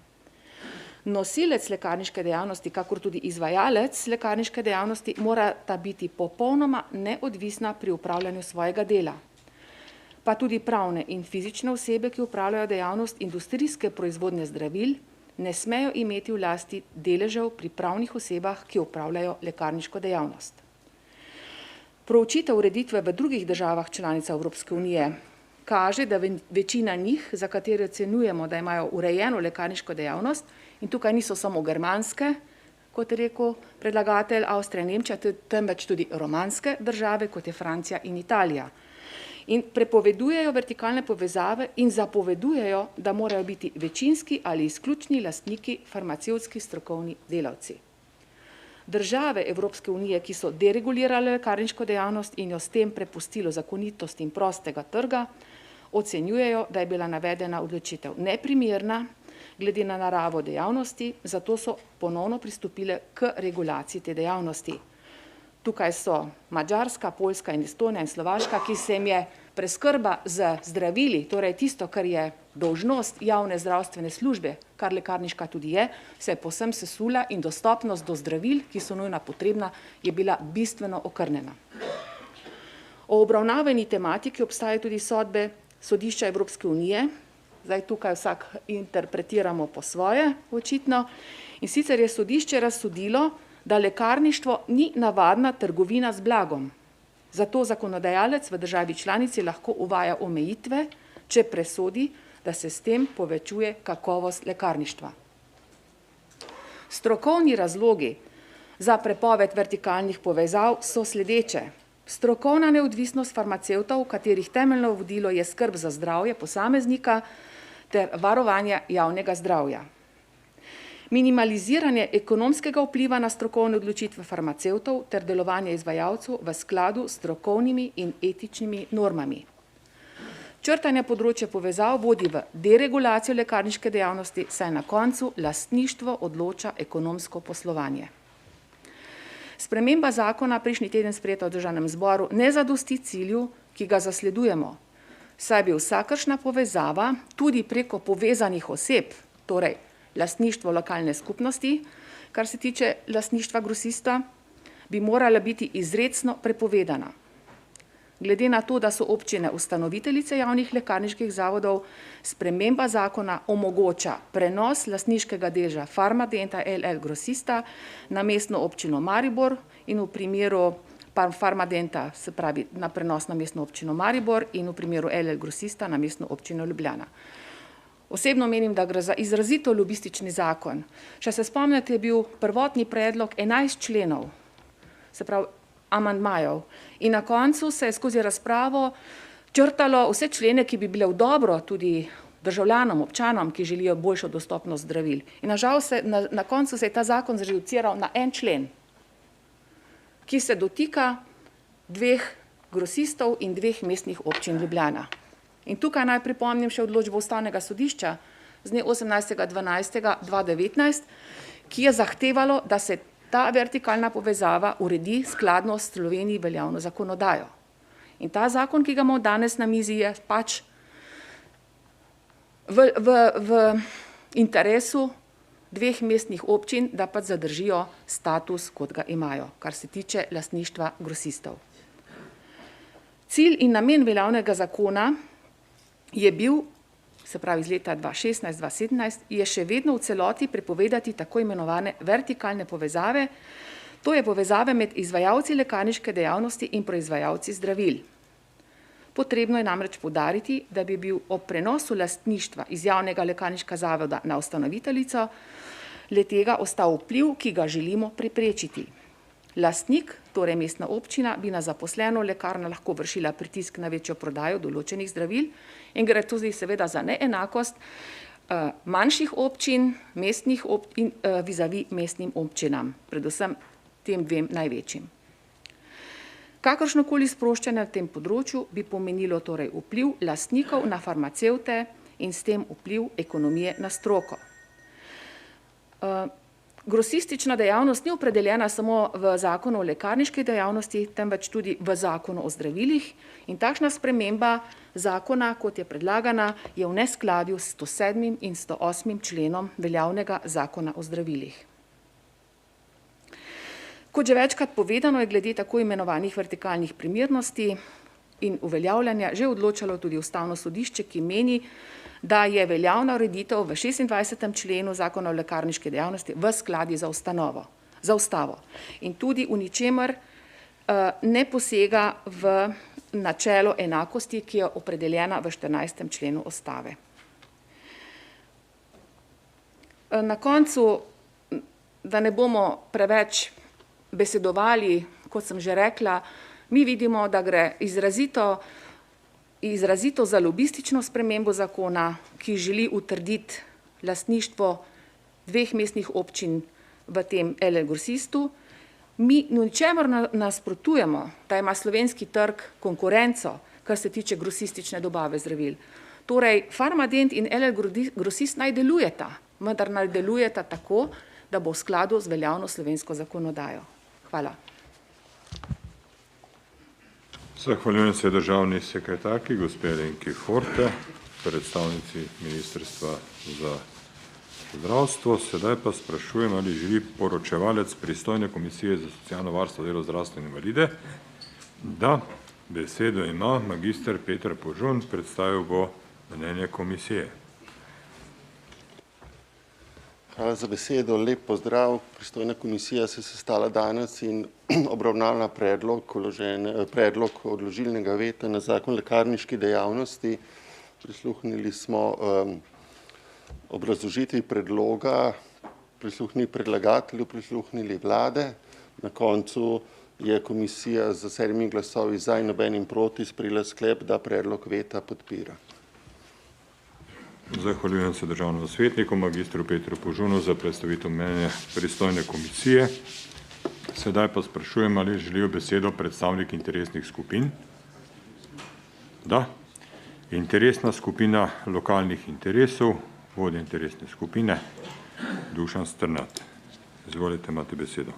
Nosilec lekarniške dejavnosti, kakor tudi izvajalec lekarniške dejavnosti, morata biti popolnoma neodvisna pri upravljanju svojega dela. Pa tudi pravne in fizične osebe, ki upravljajo dejavnost industrijske proizvodnje zdravil, ne smejo imeti v lasti deležev pri pravnih osebah, ki upravljajo lekarniško dejavnost. Proučitev ureditve v drugih državah članicah Evropske unije kaže, da večina njih, za katere ocenjujemo, da imajo urejeno lekarniško dejavnost, in tukaj niso samo germanske, kot je rekel predlagatelj, Avstrija in Nemčija, temveč tudi romanske države, kot je Francija in Italija. In prepovedujejo vertikalne povezave in zapovedujejo, da morajo biti večinski ali izključni lastniki farmacevtski strokovni delavci. Države Evropske unije, ki so deregulirale lekarniško dejavnost in jo s tem prepustilo zakonitost in prostega trga, ocenjujejo, da je bila navedena odločitev neprimerna glede na naravo dejavnosti, zato so ponovno pristopile k regulaciji te dejavnosti. Tukaj so Madžarska, Poljska in Estonija in Slovaška, ki se jim je preskrba z zdravili, torej tisto, kar je dolžnost javne zdravstvene službe, kar lekarniška tudi je, se je povsem sesula in dostopnost do zdravil, ki so nujno potrebna, je bila bistveno okrnjena. O obravnavani tematiki obstajajo tudi sodbe Sodišča Evropske unije, zdaj tukaj vsak interpretiramo po svoje, očitno, in sicer je sodišče razsodilo, da lekarništvo ni navadna trgovina z blagom. Zato zakonodajalec v državi članici lahko uvaja omejitve, če presodi, da se s tem povečuje kakovost lekarništva. Strokovni razlogi za prepoved vertikalnih povezav so sledeče. Strokovna neodvisnost farmacevtov, katerih temeljno vodilo je skrb za zdravje posameznika ter varovanje javnega zdravja. Minimaliziranje ekonomskega vpliva na strokovne odločitve farmacevtov ter delovanje izvajalcev v skladu s strokovnimi in etičnimi normami. Črtanje področja povezav vodi v deregulacijo lekarniške dejavnosti, saj na koncu lastništvo odloča ekonomsko poslovanje. Sprememba zakona prejšnji teden sprejeta v Državnem zboru ne zadosti cilju, ki ga zasledujemo, saj bi vsakršna povezava tudi preko povezanih oseb, torej lastništvo lokalne skupnosti, kar se tiče lastništva grosista, bi morala biti izrecno prepovedana. Glede na to, da so občine ustanoviteljice javnih lekarniških zavodov, sprememba zakona omogoča prenos lastniškega deleža Farmadenta LL Grosista na mestno občino Maribor in v primeru Farmadenta, se pravi na prenos na mestno občino Maribor in v primeru LL Grosista na mestno občino Ljubljana. Osebno menim, da gre za izrazito lobistični zakon. Če se spomnite, je bil prvotni predlog 11 členov, se pravi amandmajev, in na koncu se je skozi razpravo črtalo vse člene, ki bi bile v dobro tudi državljanom, občanom, ki želijo boljšo dostopnost zdravil. In na koncu se je ta zakon zreduciral na en člen, ki se dotika dveh grosistov in dveh mestnih občin Ljubljana. In tukaj naj pripomnim še odločbo Ustavnega sodišča z dne 18.12.2019, ki je zahtevalo, da se ta vertikalna povezava uredi skladno s Sloveniji veljavno zakonodajo. In ta zakon, ki ga imamo danes na mizi, je pač v interesu dveh mestnih občin, da pač zadržijo status, kot ga imajo, kar se tiče lastništva grosistov. Cilj in namen veljavnega zakona je bil, se pravi iz leta 2016-2017, je še vedno v celoti prepovedati tako imenovane vertikalne povezave, to je povezave med izvajalci lekarniške dejavnosti in proizvajalci zdravil. Potrebno je namreč poudariti, da bi bil ob prenosu lastništva iz javnega lekarniškega zavoda na ustanoviteljico le-tega ostal vpliv, ki ga želimo preprečiti. Lastnik, torej mestna občina, bi na zaposleno lekarno lahko vršila pritisk na večjo prodajo določenih zdravil in gre tudi seveda za neenakost manjših občin, mestnih občin vizavi mestnim občinam, predvsem tem dvem največjim. Kakršnokoli sproščanje na tem področju bi pomenilo torej vpliv lastnikov na farmacevte in s tem vpliv ekonomije na stroko. Grosistična dejavnost ni opredeljena samo v zakonu o lekarniški dejavnosti, temveč tudi v zakonu o zdravilih in takšna sprememba zakona, kot je predlagana, je v neskladju s 107. in 108. členom veljavnega zakona o zdravilih. Kot že večkrat povedano, je glede tako imenovanih vertikalnih primernosti in uveljavljanja že odločalo tudi Ustavno sodišče, ki meni, da je veljavna ureditev v 26. členu zakona o lekarniški dejavnosti v skladi za ustavo in tudi v ničemer ne posega v načelo enakosti, ki je opredeljena v 14. členu ustave. Na koncu, da ne bomo preveč besedovali, kot sem že rekla, mi vidimo, da gre izrazito za lobistično spremembo zakona, ki želi utrditi lastništvo 2 mestnih občin v tem LL Grosistu. Mi ničemur nasprotujemo, da ima slovenski trg konkurenco, kar se tiče grosistične dobave zdravil. Torej, Farmadent in LL Grosist naj delujeta, vendar naj delujeta tako, da bo v skladu z veljavno slovensko zakonodajo. Hvala. Zahvaljujem se državni sekretarki, gospe Alenki Forte, predstavnici Ministrstva za zdravstvo. Sedaj pa sprašujem, ali želi poročevalec pristojne komisije za socialno varstvo, delo, zdravstvo in invalide. Da, besedo ima magister Peter Požun, predstavil bo mnenje komisije. Hvala za besedo, lep pozdrav. Pristojna komisija se je sestala danes in obravnala predlog odložilnega veta na zakon o lekarniški dejavnosti. Prisluhnili smo obrazložitvi predloga, prisluhnili predlagatelju, prisluhnili vlade. Na koncu je komisija z 7 glasovi za in nobenim proti sprejela sklep, da predlog veta podpira. Zahvaljujem se državnemu svetniku, magistru Petru Požunu, za predstavitev mnenja pristojne komisije. Sedaj pa sprašujem, ali želijo besedo predstavniki interesnih skupin. Da. Interesna skupina lokalnih interesov, vodja interesne skupine, Dušan Strnad. Izvolite, imate besedo.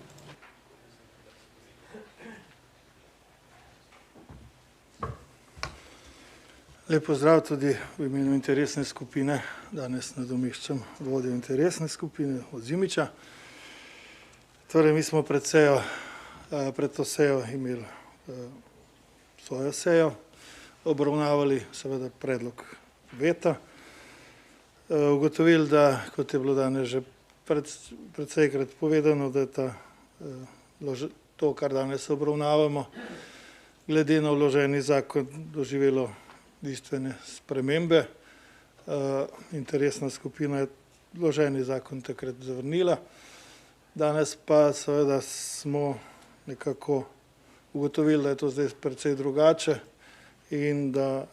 Lep pozdrav tudi v imenu interesne skupine. Danes nadomeščam vodjo interesne skupine od Zimiča. Torej, mi smo pred to sejo imeli svojo sejo, obravnavali seveda predlog veta. Ugotovili, da, kot je bilo danes že predsejkrat povedano, da je to, kar danes obravnavamo, glede na vloženi zakon doživelo bistvene spremembe. Interesna skupina je vloženi zakon takrat zavrnila. Danes pa seveda smo nekako ugotovili, da je to zdaj precej drugače in da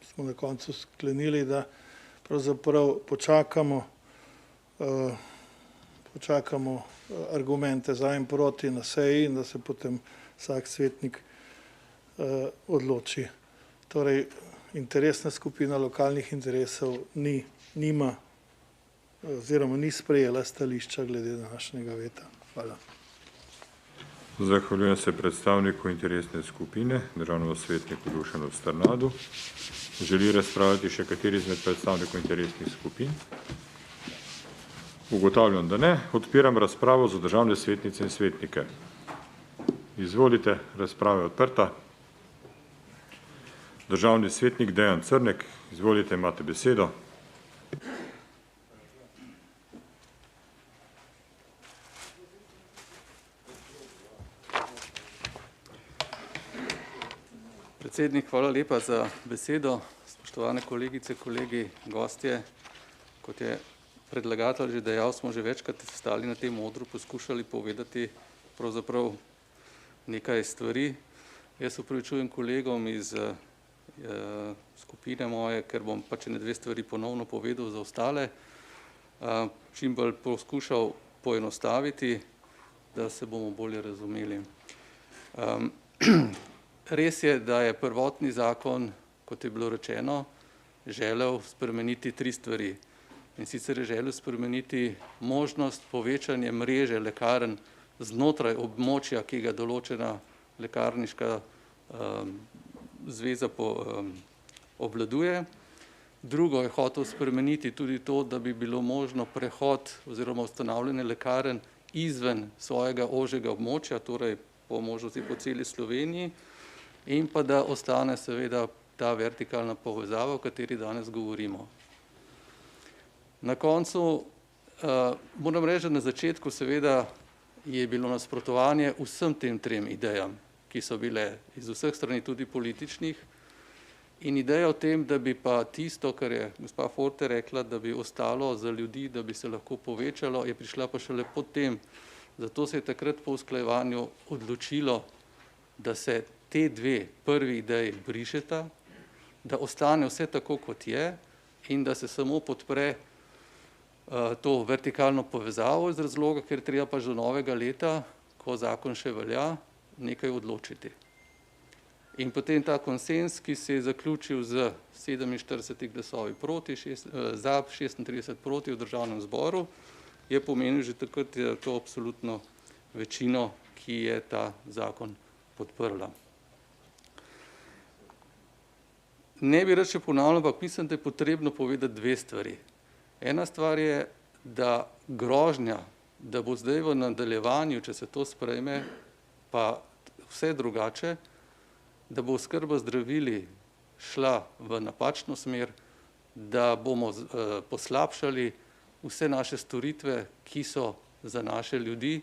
smo na koncu sklenili, da pravzaprav počakamo argumente za in proti na seji in da se potem vsak svetnik odloči. Torej, interesna skupina lokalnih interesov nima oziroma ni sprejela stališča glede današnjega veta. Hvala. Zahvaljujem se predstavniku interesne skupine, državnemu svetniku Dušanu Strnadu. Želi razpravljati še kateri izmed predstavnikov interesnih skupin? Ugotavljam, da ne. Odpiram razpravo za državne svetnice in svetnike. Izvolite, razprava je odprta. Državni svetnik Dejan Crnek, izvolite, imate besedo. Predsednik, hvala lepa za besedo. Spoštovane kolegice, kolegi, gostje. Kot je predlagatelj že dejal, smo že večkrat stali na tem odru, poskušali povedati pravzaprav nekaj stvari. Jaz opravičujem kolegom iz skupine moje, ker bom pač ene 2 stvari ponovno povedal za ostale. Čim bolj poskušal poenostaviti, da se bomo bolje razumeli. Res je, da je prvotni zakon, kot je bilo rečeno, želel spremeniti 3 stvari. in sicer je želel spremeniti možnost povečanja mreže lekarn znotraj območja, ki ga določena lekarniška zveza obvladuje. Drugo je hotel spremeniti tudi to, da bi bilo možno prehod oziroma ustanavljanje lekarn izven svojega ožjega območja, torej po možnosti po celi Sloveniji, in pa da ostane seveda ta vertikalna povezava, o kateri danes govorimo. Na koncu moram reči, da na začetku seveda je bilo nasprotovanje vsem tem trem idejam, ki so bile iz vseh strani tudi političnih, in ideja o tem, da bi pa tisto, kar je gospa Forte rekla, da bi ostalo za ljudi, da bi se lahko povečalo, je prišla pa šele potem. Zato se je takrat po usklajevanju odločilo, da se te dve prvi ideji brišeta, da ostane vse tako, kot je, in da se samo podpre to vertikalno povezavo iz razloga, ker treba pa že do novega leta, ko zakon še velja, nekaj odločiti. In potem ta konsens, ki se je zaključil z 47 glasovi proti, za 36 proti v državnem zboru, je pomenil že takrat to absolutno večino, ki je ta zakon podprla. Ne bi rad še ponavljal, ampak mislim, da je potrebno povedati dve stvari. Ena stvar je, da grožnja, da bo zdaj v nadaljevanju, če se to sprejme, pa vse drugače, da bo oskrba zdravili šla v napačno smer, da bomo poslabšali vse naše storitve, ki so za naše ljudi,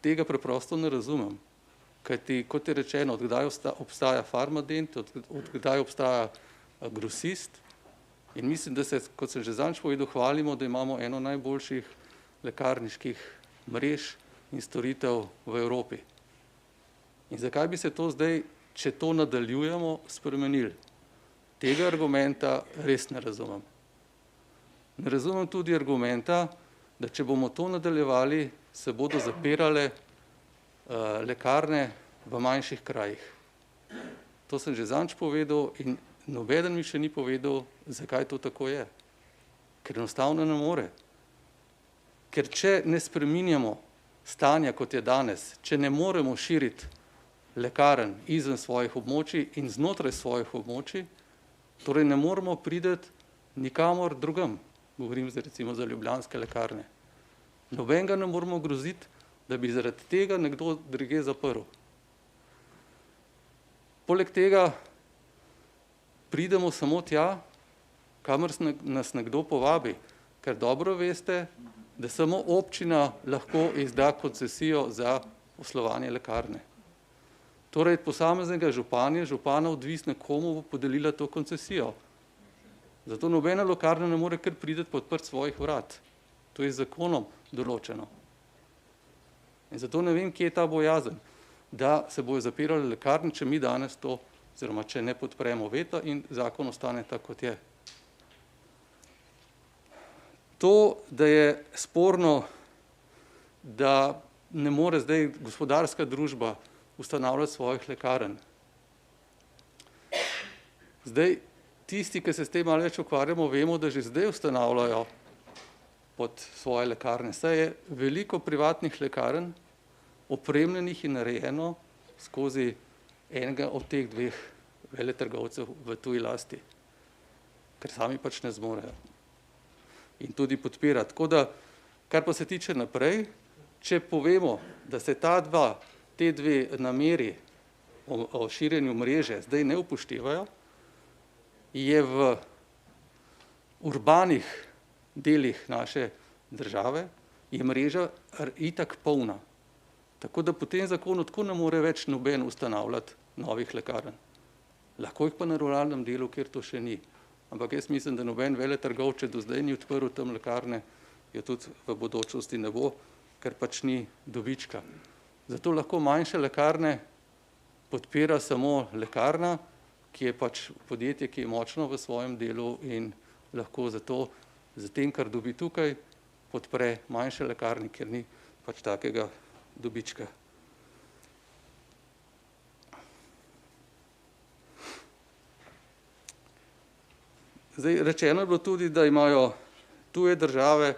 tega preprosto ne razumem. Kajti, kot je rečeno, od kdaj obstaja Farmadent, od kdaj obstaja grosist, in mislim, da se, kot sem že zadnjič povedal, hvalimo, da imamo eno najboljših lekarniških mrež in storitev v Evropi. In zakaj bi se to zdaj, če to nadaljujemo, spremenili? Tega argumenta res ne razumem. Ne razumem tudi argumenta, da če bomo to nadaljevali, se bodo zapirale lekarne v manjših krajih. To sem že zadnjič povedal in nobeden mi še ni povedal, zakaj to tako je. Ker enostavno ne more. Ker če ne spreminjamo stanja, kot je danes, če ne moremo širiti lekarn izven svojih območij in znotraj svojih območij, torej ne moremo priti nikamor drugam. Govorim zdaj recimo za ljubljanske lekarne. Nobenega ne moremo groziti, da bi zaradi tega nekdo drugje zaprl. Poleg tega pridemo samo tja, kamor nas nekdo povabi, ker dobro veste, da samo občina lahko izda koncesijo za poslovanje lekarne. Torej, posameznega župana odvisno, komu bo podelila to koncesijo. Zato nobena lekarna ne more kar priti pa odprti svojih vrat. To je z zakonom določeno. In zato ne vem, kje je ta bojazen, da se bojo zapirale lekarne, če mi danes to, oziroma če ne podpremo veta in zakon ostane tako, kot je. To, da je sporno, da ne more zdaj gospodarska družba ustanavljati svojih lekarn. Zdaj, tisti, ki se s tem malo več ukvarjamo, vemo, da že zdaj ustanavljajo pod svoje lekarne. Saj je veliko privatnih lekarn opremljenih in narejeno skozi enega od teh dveh veletrgovcev v tuji lasti, ker sami pač ne zmorejo. In tudi podpira. Tako da, kar pa se tiče naprej, če povemo, da se te dve nameri o širjenju mreže zdaj ne upoštevajo, je v urbanih delih naše države je mreža itak polna. Tako da po tem zakonu tako ne more več noben ustanavljati novih lekarn. Lahko jih pa na ruralnem delu, kjer to še ni. Ampak jaz mislim, da noben veletrgovec, če do zdaj ni odprl tam lekarne, jo tudi v bodočnosti ne bo, ker pač ni dobička. Zato lahko manjše lekarne podpira samo lekarna, ki je pač podjetje, ki je močno v svojem delu in lahko zato, za tem, kar dobi tukaj, podpre manjše lekarne, ker ni pač takega dobička. Zdaj, rečeno je bilo tudi, da imajo tuje države,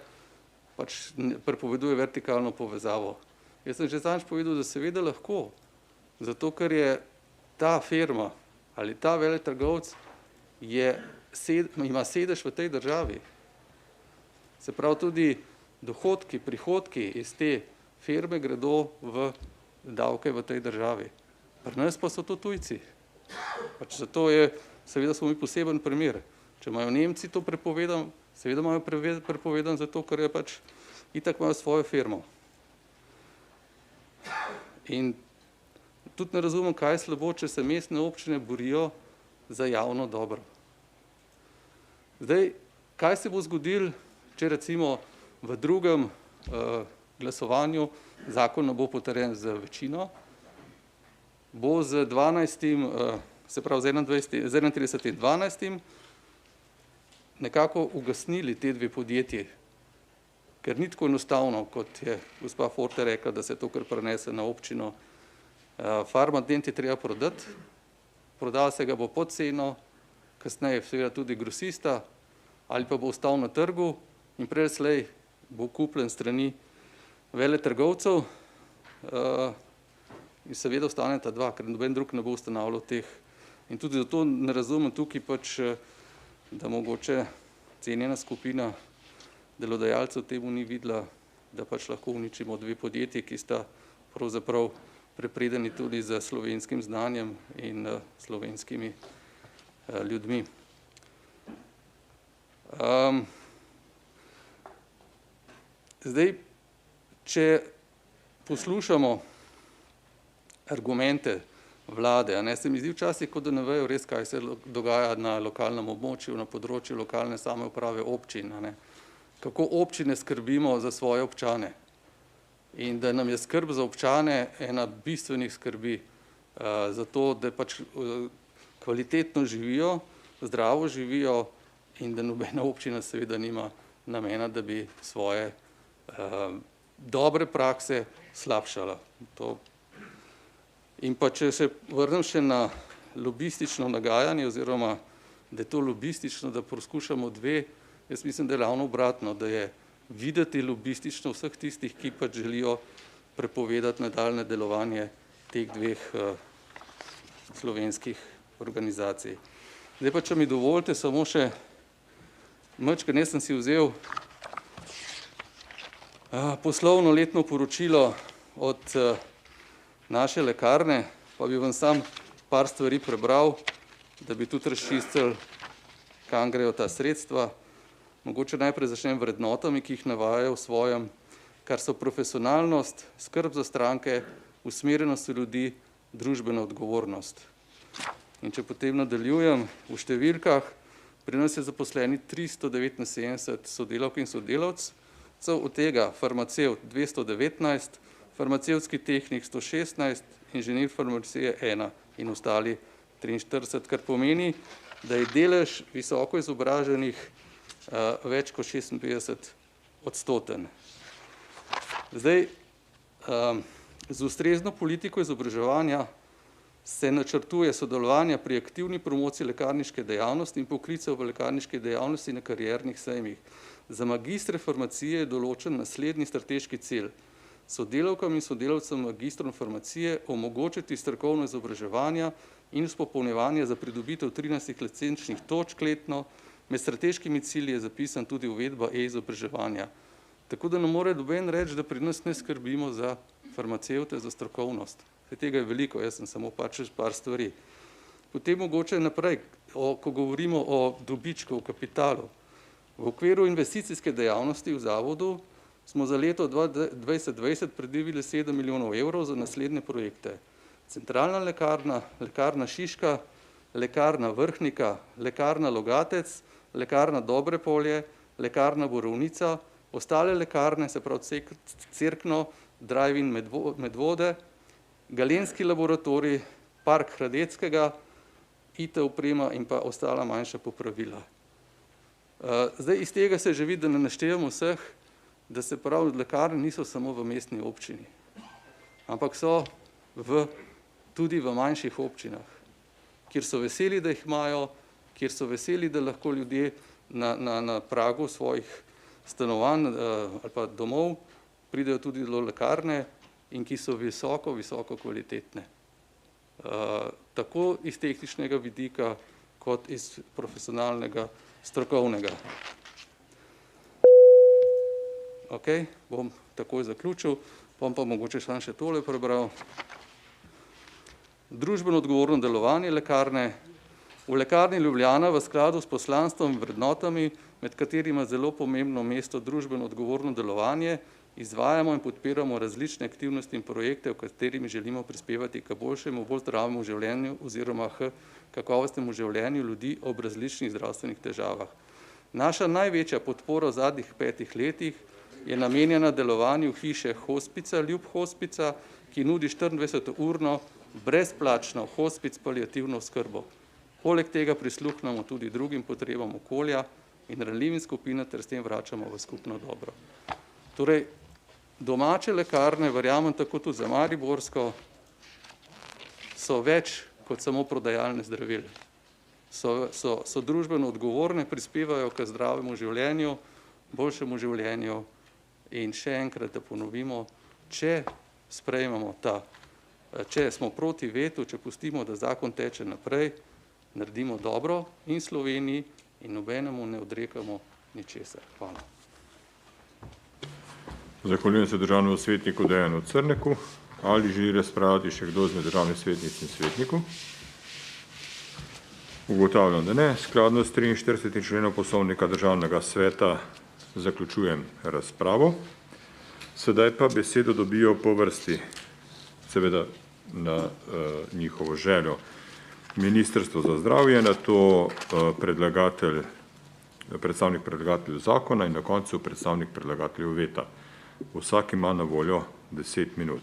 pač prepoveduje vertikalno povezavo. Jaz sem že zadnjič povedal, da seveda lahko, zato ker je ta firma ali ta veletrgovec ima sedež v tej državi. Se pravi, tudi dohodki, prihodki iz te firme gredo v davke v tej državi. Pri nas pa so to tujci. Pač zato je, seveda smo mi poseben primer. Če imajo Nemci to prepovedan, seveda imajo prepovedan zato, ker je pač itak imajo svojo firmo. In tudi ne razumem, kaj je slabo, če se mestne občine borijo za javno dobro. Zdaj, kaj se bo zgodilo, če recimo v drugem glasovanju zakon ne bo potrjen z večino, bo z 12. Se pravi z 31.12. nekako ugasnili te dve podjetji, ker ni tako enostavno, kot je gospa Forte rekla, da se to kar prenese na občino. Farmadent je treba prodati, prodal se ga bo pod ceno, kasneje seveda tudi grosista, ali pa bo ostal na trgu in prej slej bo kupljen strani veletrgovcev in seveda ostaneta dva, ker noben drug ne bo ustanavljal teh. In tudi zato ne razumem tukaj pač, da mogoče cenjena skupina delodajalcev temu ni videla, da pač lahko uničimo dve podjetji, ki sta pravzaprav prepredeni tudi z slovenskim znanjem in slovenskimi ljudmi. Zdaj, če poslušamo argumente vlade, se mi zdi včasih, kot da ne vejo res, kaj se dogaja na lokalnem območju, na področju lokalne samouprave občin, kako občine skrbimo za svoje občane in da nam je skrb za občane ena bistvenih skrbi za to, da pač kvalitetno živijo, zdravo živijo in da nobena občina seveda nima namena, da bi svoje dobre prakse slabšala. In pa če se vrnem še na lobistično nagajanje oziroma, da je to lobistično, da poskušamo dve, jaz mislim, da je ravno obratno, da je videti lobistično vseh tistih, ki pač želijo prepovedati nadaljne delovanje teh dveh slovenskih organizacij. Zdaj pa, če mi dovolite, samo še majčkeno, jaz sem si vzel poslovno letno poročilo od naše lekarne, pa bi vam sam par stvari prebral, da bi tudi razčistili, kam grejo ta sredstva. Mogoče najprej začnem vrednotami, ki jih navajajo v svojem, kar so profesionalnost, skrb za stranke, usmerjenost ljudi, družbena odgovornost. In če potem nadaljujem v številkah, pri nas je zaposleni 379 sodelavk in sodelavcev, od tega farmacevt 219, farmacevtski tehnik 116, inženir farmacije 1 in ostali 43, kar pomeni, da je delež visoko izobraženih več kot 56%. Zdaj, z ustrezno politiko izobraževanja se načrtuje sodelovanje pri aktivni promociji lekarniške dejavnosti in poklicev v lekarniški dejavnosti na kariernih sejmih. Za magistre farmacije je določen naslednji strateški cilj. Sodelavkam in sodelavcem magistrom farmacije omogočiti strokovno izobraževanje in izpopolnjevanje za pridobitev 13 licenčnih točk letno. Med strateškimi cilji je zapisan tudi uvedba e-izobraževanja. Tako da ne more noben reči, da pri nas ne skrbimo za farmacevte, za strokovnost. Tega je veliko, jaz sem samo pač par stvari. Potem mogoče naprej, ko govorimo o dobičku, o kapitalu. V okviru investicijske dejavnosti v zavodu smo za leto 2020 predvideli 7 milijonov evrov za naslednje projekte. Centralna lekarna, lekarna Šiška, lekarna Vrhnika, lekarna Logatec, lekarna Dobrepolje, lekarna Borovnica, ostale lekarne, se pravi Cerkno, Drive-in Medvode, Galenski laboratorij, Park Hradeckega, IT oprema in pa ostala manjša popravila. Zdaj iz tega se že vidi, da ne naštevamo vseh, da se pravi, lekarne niso samo v mestni občini, ampak so tudi v manjših občinah, kjer so veseli, da jih imajo, kjer so veseli, da lahko ljudje na pragu svojih stanovanj ali pa domov pridejo tudi do lekarne in ki so visoko kvalitetne. Tako iz tehničnega vidika, kot iz profesionalnega, strokovnega. Ok, bom takoj zaključil, bom pa mogoče še tole prebral. Družbeno odgovorno delovanje lekarne. V lekarni Ljubljana v skladu s poslanstvom in vrednotami, med katerima zelo pomembno mesto družbeno odgovorno delovanje, izvajamo in podpiramo različne aktivnosti in projekte, v katerimi želimo prispevati k boljšemu, bolj zdravemu življenju oziroma k kakovostnemu življenju ljudi ob različnih zdravstvenih težavah. Naša največja podpora v zadnjih 5 letih je namenjena delovanju hiše Hospica, Ljub Hospica, ki nudi 24-urno brezplačno hospic paliativno oskrbo. Poleg tega prisluhnemo tudi drugim potrebam okolja in ranljivim skupinam ter s tem vračamo v skupno dobro. Torej, domače lekarne, verjamem tako tudi za mariborsko, so več kot samo prodajalne zdravil. So družbeno odgovorne, prispevajo k zdravemu življenju, boljšemu življenju in še enkrat, da ponovimo, če sprejmemo če smo proti vetu, če pustimo, da zakon teče naprej, naredimo dobro in Sloveniji in nobenemu ne odrekamo ničesar. Hvala. Zahvaljujem se državnemu svetniku Dejanu Crneku. Ali želi razpravljati še kdo izmed državnih svetnic in svetnikov? Ugotavljam, da ne. Skladno s 43. členom Poslovnika Državnega sveta zaključujem razpravo. Sedaj pa besedo dobijo po vrsti, seveda na njihovo željo, Ministrstvo za zdravje, nato predstavnik predlagatelja zakona in na koncu predstavnik predlagateljev veta. Vsak ima na voljo 10 minut.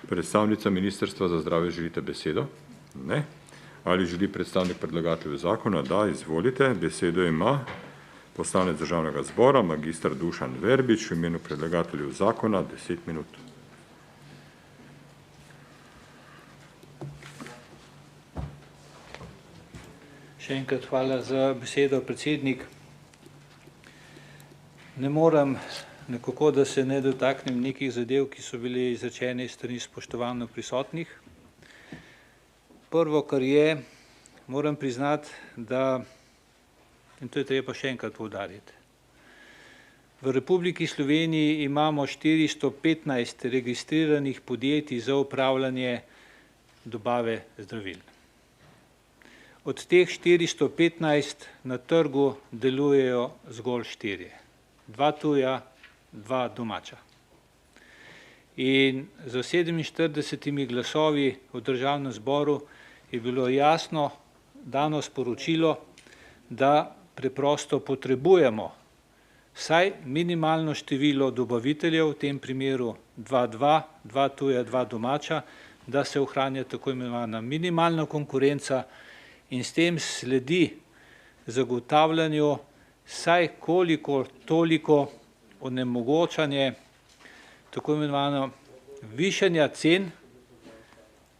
Predstavnica Ministrstva za zdravje, želite besedo? Ne. Ali želi predstavnik predlagateljev zakona? Da, izvolite. Besedo ima poslanec Državnega zbora, magistr Dušan Verbič, v imenu predlagateljev zakona, 10 minut. Še enkrat hvala za besedo, predsednik. Ne morem nekako, da se ne dotaknem nekih zadev, ki so bili izrečeni strani spoštovano prisotnih. Prvo, kar je, moram priznati, da, in to je treba še enkrat poudariti, v Republiki Sloveniji imamo 415 registriranih podjetij za upravljanje dobave zdravil. Od teh 415 na trgu delujejo zgolj 4. 2 tuja, 2 domača. In z 47 glasovi v Državnem zboru je bilo jasno dano sporočilo, da preprosto potrebujemo vsaj minimalno število dobaviteljev, v tem primeru 2 tuja, 2 domača, da se ohranja tako imenovana minimalna konkurenca in s tem sledi zagotavljanju vsaj koliko toliko onemogočanje tako imenovano višanja cen,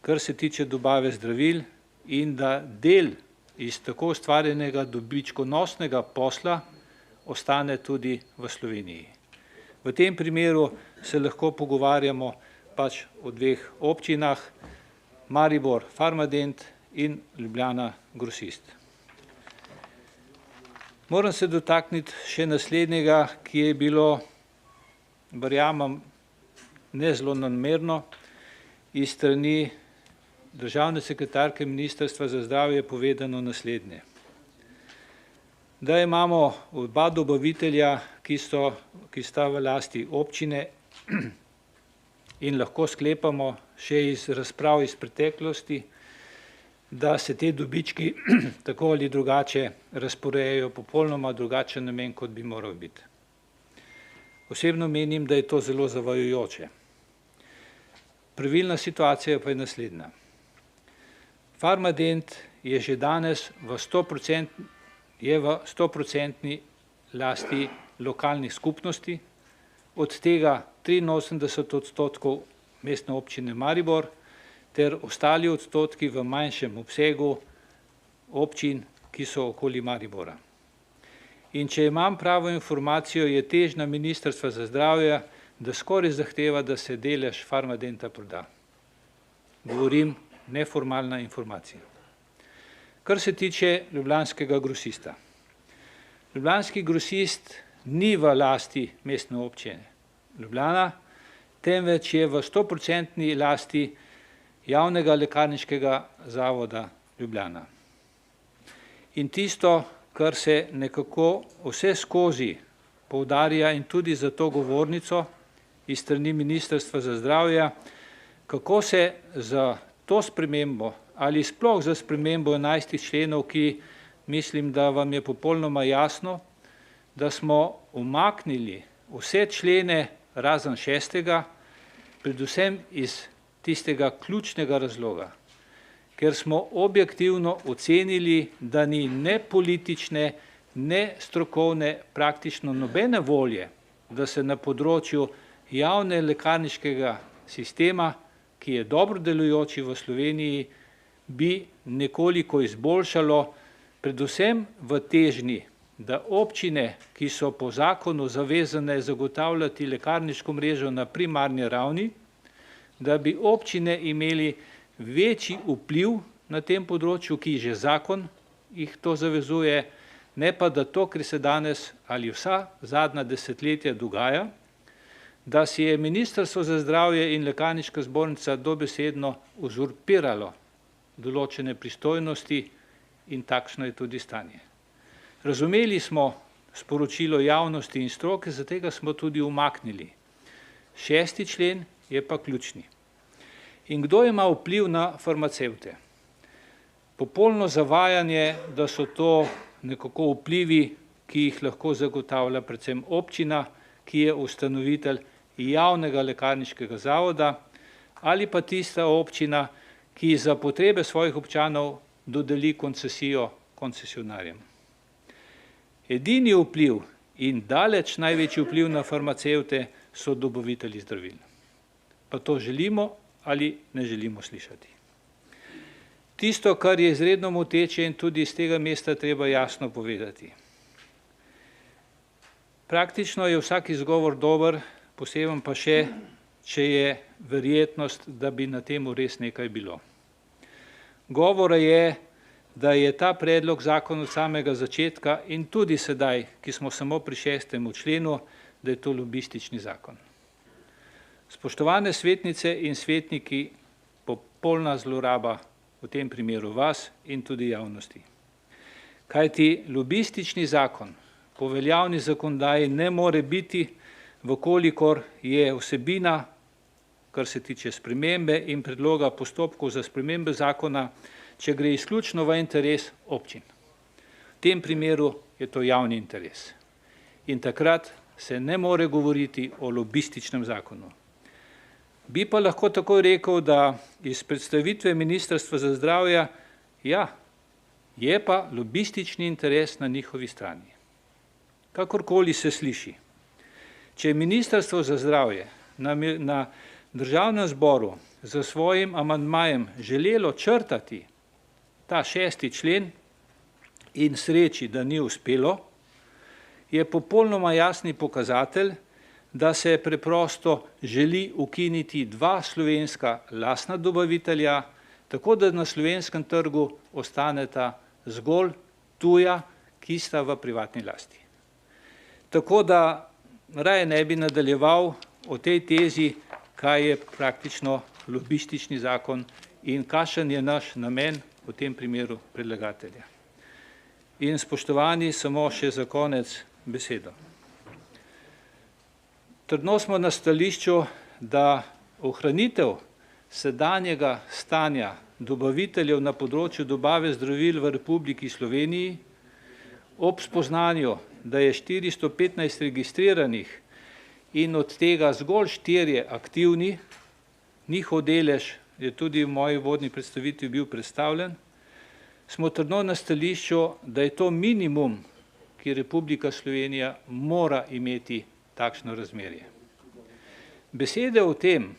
kar se tiče dobave zdravil, in da del iz tako ustvarjenega dobičkonosnega posla ostane tudi v Sloveniji. V tem primeru se lahko pogovarjamo pač o 2 občinah, Maribor Farmadent in Ljubljana Grosist. Moram se dotakniti še naslednjega, ki je bilo, verjamem, ne zelo namerno, iz strani državne sekretarke Ministrstva za zdravje povedano naslednje. Da imamo 2 dobavitelja, ki sta v lasti občine in lahko sklepamo še iz razprav iz preteklosti, da se te dobički tako ali drugače razporejajo popolnoma drugačen namen, kot bi moral biti. Osebno menim, da je to zelo zavajajoče. Pravilna situacija pa je naslednja. Farmadent je že danes v 100% lasti lokalnih skupnosti, od tega 83% mestne občine Maribor ter ostali odstotki v manjšem obsegu občin, ki so okoli Maribora. In če imam pravo informacijo, je težnja Ministrstva za zdravje, da skoraj zahteva, da se delež Farmadenta proda. Govorim neformalna informacija. Kar se tiče ljubljanskega grosista. Ljubljanski grosist ni v lasti mestne občine Ljubljana, temveč je v 100% lasti javnega lekarniškega zavoda Ljubljana. In tisto, kar se nekako vse skozi poudarja in tudi za to govornico iz strani Ministrstva za zdravje, kako se za to spremembo ali sploh za spremembo 11 členov, ki mislim, da vam je popolnoma jasno, da smo umaknili vse člene razen 6., predvsem iz tistega ključnega razloga, ker smo objektivno ocenili, da ni ne politične, ne strokovne, praktično nobene volje, da se na področju javne lekarniškega sistema, ki je dobro delujoči v Sloveniji, bi nekoliko izboljšalo, predvsem v težnji, da občine, ki so po zakonu zavezane zagotavljati lekarniško mrežo na primarni ravni, da bi občine imeli večji vpliv na tem področju, ki že zakon jih to zavezuje, ne pa da to, kar se danes ali vsa zadnja desetletja dogaja, da si je Ministrstvo za zdravje in Lekarniška zbornica dobesedno uzurpiralo določene pristojnosti in takšno je tudi stanje. Razumeli smo sporočilo javnosti in stroke, zato smo tudi umaknili. 6. člen je pa ključni. In kdo ima vpliv na farmacevte? Popolno zavajanje, da so to nekako vplivi, ki jih lahko zagotavlja predvsem občina, ki je ustanovitelj javnega lekarniškega zavoda, ali pa tista občina, ki za potrebe svojih občanov dodeli koncesijo koncesionarjem. Edini vpliv in daleč največji vpliv na farmacevte so dobavitelji zdravil. Pa to želimo ali ne želimo slišati. Tisto, kar je izredno moteče in tudi iz tega mesta treba jasno povedati. Praktično je vsak izgovor dober, posebej pa še, če je verjetnost, da bi na temu res nekaj bilo. Govora je, da je ta predlog zakona od samega začetka in tudi sedaj, ki smo samo pri 6. členu, da je to lobistični zakon. Spoštovane svetnice in svetniki, popolna zloraba v tem primeru vas in tudi javnosti. Kajti lobistični zakon po veljavni zakonodaji ne more biti, vkolikor je vsebina, kar se tiče spremembe in predloga postopkov za spremembe zakona, če gre izključno v interes občin. V tem primeru je to javni interes. In takrat se ne more govoriti o lobističnem zakonu. Bi pa lahko tako rekel, da iz predstavitve Ministrstva za zdravje, ja, je pa lobistični interes na njihovi strani. Kakorkoli se sliši. Če je Ministrstvo za zdravje na Državnem zboru za svojim amandmajem želelo črtati ta 6. člen in sreči, da ni uspelo, je popolnoma jasni pokazatelj, da se preprosto želi ukiniti 2 slovenska lastna dobavitelja, tako da na slovenskem trgu ostaneta zgolj tuja, ki sta v privatni lasti. Tako da raje ne bi nadaljeval o tej tezi, kaj je praktično lobistični zakon in kakšen je naš namen v tem primeru predlagatelja. In spoštovani, samo še za konec besedo. Trdno smo na stališču, da ohranitev sedanjega stanja dobaviteljev na področju dobave zdravil v Republiki Sloveniji ob spoznanju, da je 415 registriranih in od tega zgolj 4 aktivni, njihov delež je tudi v moji uvodni predstavitvi bil predstavljen, smo trdno na stališču, da je to minimum, ki Republika Slovenija mora imeti takšno razmerje. Besede o tem,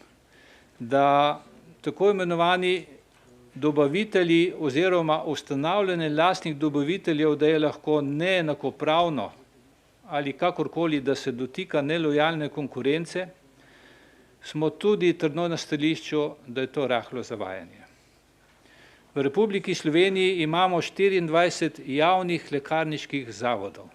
da tako imenovani dobavitelji oziroma ustanavljanje lastnih dobaviteljev, da je lahko neenakopravno ali kakorkoli, da se dotika nelojalne konkurence, smo tudi trdno na stališču, da je to rahlo zavajanje. V Republiki Sloveniji imamo 24 javnih lekarniških zavodov.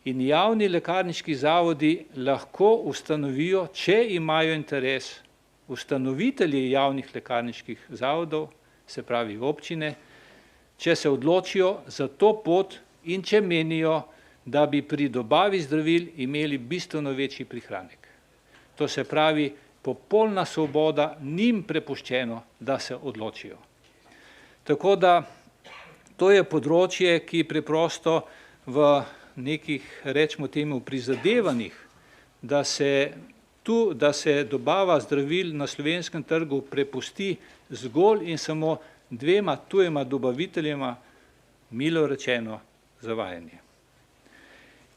In javni lekarniški zavodi lahko ustanovijo, če imajo interes, ustanovitelji javnih lekarniških zavodov, se pravi občine, če se odločijo za to pot in če menijo, da bi pri dobavi zdravil imeli bistveno večji prihranek. To se pravi, popolna svoboda njim prepuščeno, da se odločijo. Tako da to je področje, ki preprosto v nekih, rečemo temu, prizadevanjih, da se dobava zdravil na slovenskem trgu prepusti zgolj in samo dvema tujima dobaviteljema, milo rečeno, zavajanje.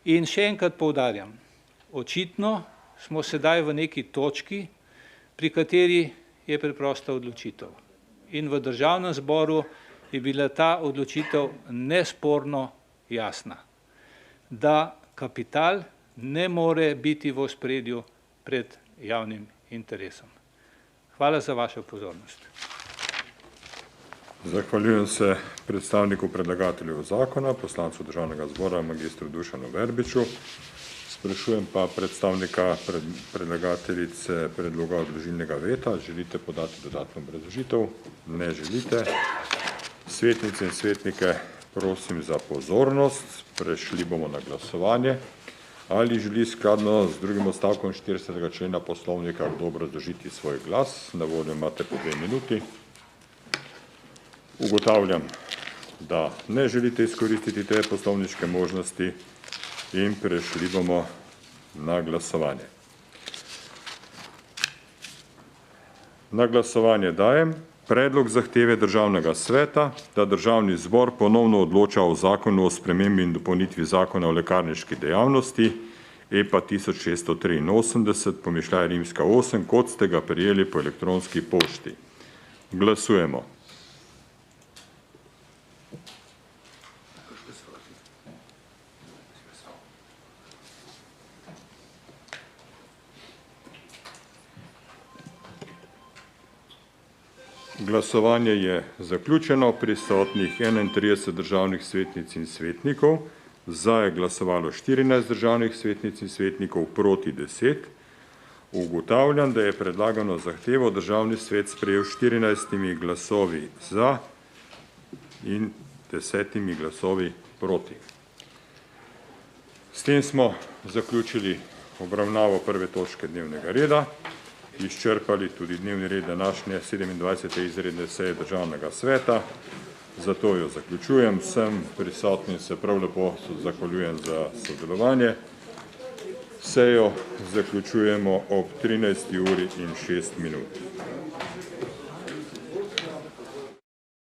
In še enkrat poudarjam, očitno smo sedaj v neki točki, pri kateri je preprosta odločitev. In v državnem zboru je bila ta odločitev nesporno jasna, da kapital ne more biti v ospredju pred javnim interesom. Hvala za vašo pozornost. Zahvaljujem se predstavniku predlagateljev zakona, poslancu državnega zbora, magistru Dušanu Verbiču. Sprašujem pa predstavnika predlagateljice predloga odložilnega veta. Želite podati dodatno obrazložitev? Ne želite. Svetnice in svetnike prosim za pozornost. Prešli bomo na glasovanje. Ali želi skladno z drugim odstavkom 40. člena poslovnika kdo obrazložiti svoj glas? Na voljo imate po 2 minuti. Ugotavljam, da ne želite izkoristiti te poslovniške možnosti in prešli bomo na glasovanje. Na glasovanje dajem predlog zahteve Državnega sveta, da Državni zbor ponovno odloča o zakonu o spremembi in dopolnitvi zakona o lekarniški dejavnosti EPA 1683, pomišljaj rimska 8, kot ste ga prejeli po elektronski pošti. Glasujemo. Glasovanje je zaključeno, prisotnih 31 državnih svetnic in svetnikov, za je glasovalo 14 državnih svetnic in svetnikov, proti 10. Ugotavljam, da je predlagano zahtevo Državni svet sprejel 14 glasovi za in 10 glasovi proti. S tem smo zaključili obravnavo prve točke dnevnega reda. Izčrpali tudi dnevni red današnje 27. izredne seje Državnega sveta, zato jo zaključujem. Vsem prisotnim se prav lepo zahvaljujem za sodelovanje. Sejo zaključujemo ob 13:06.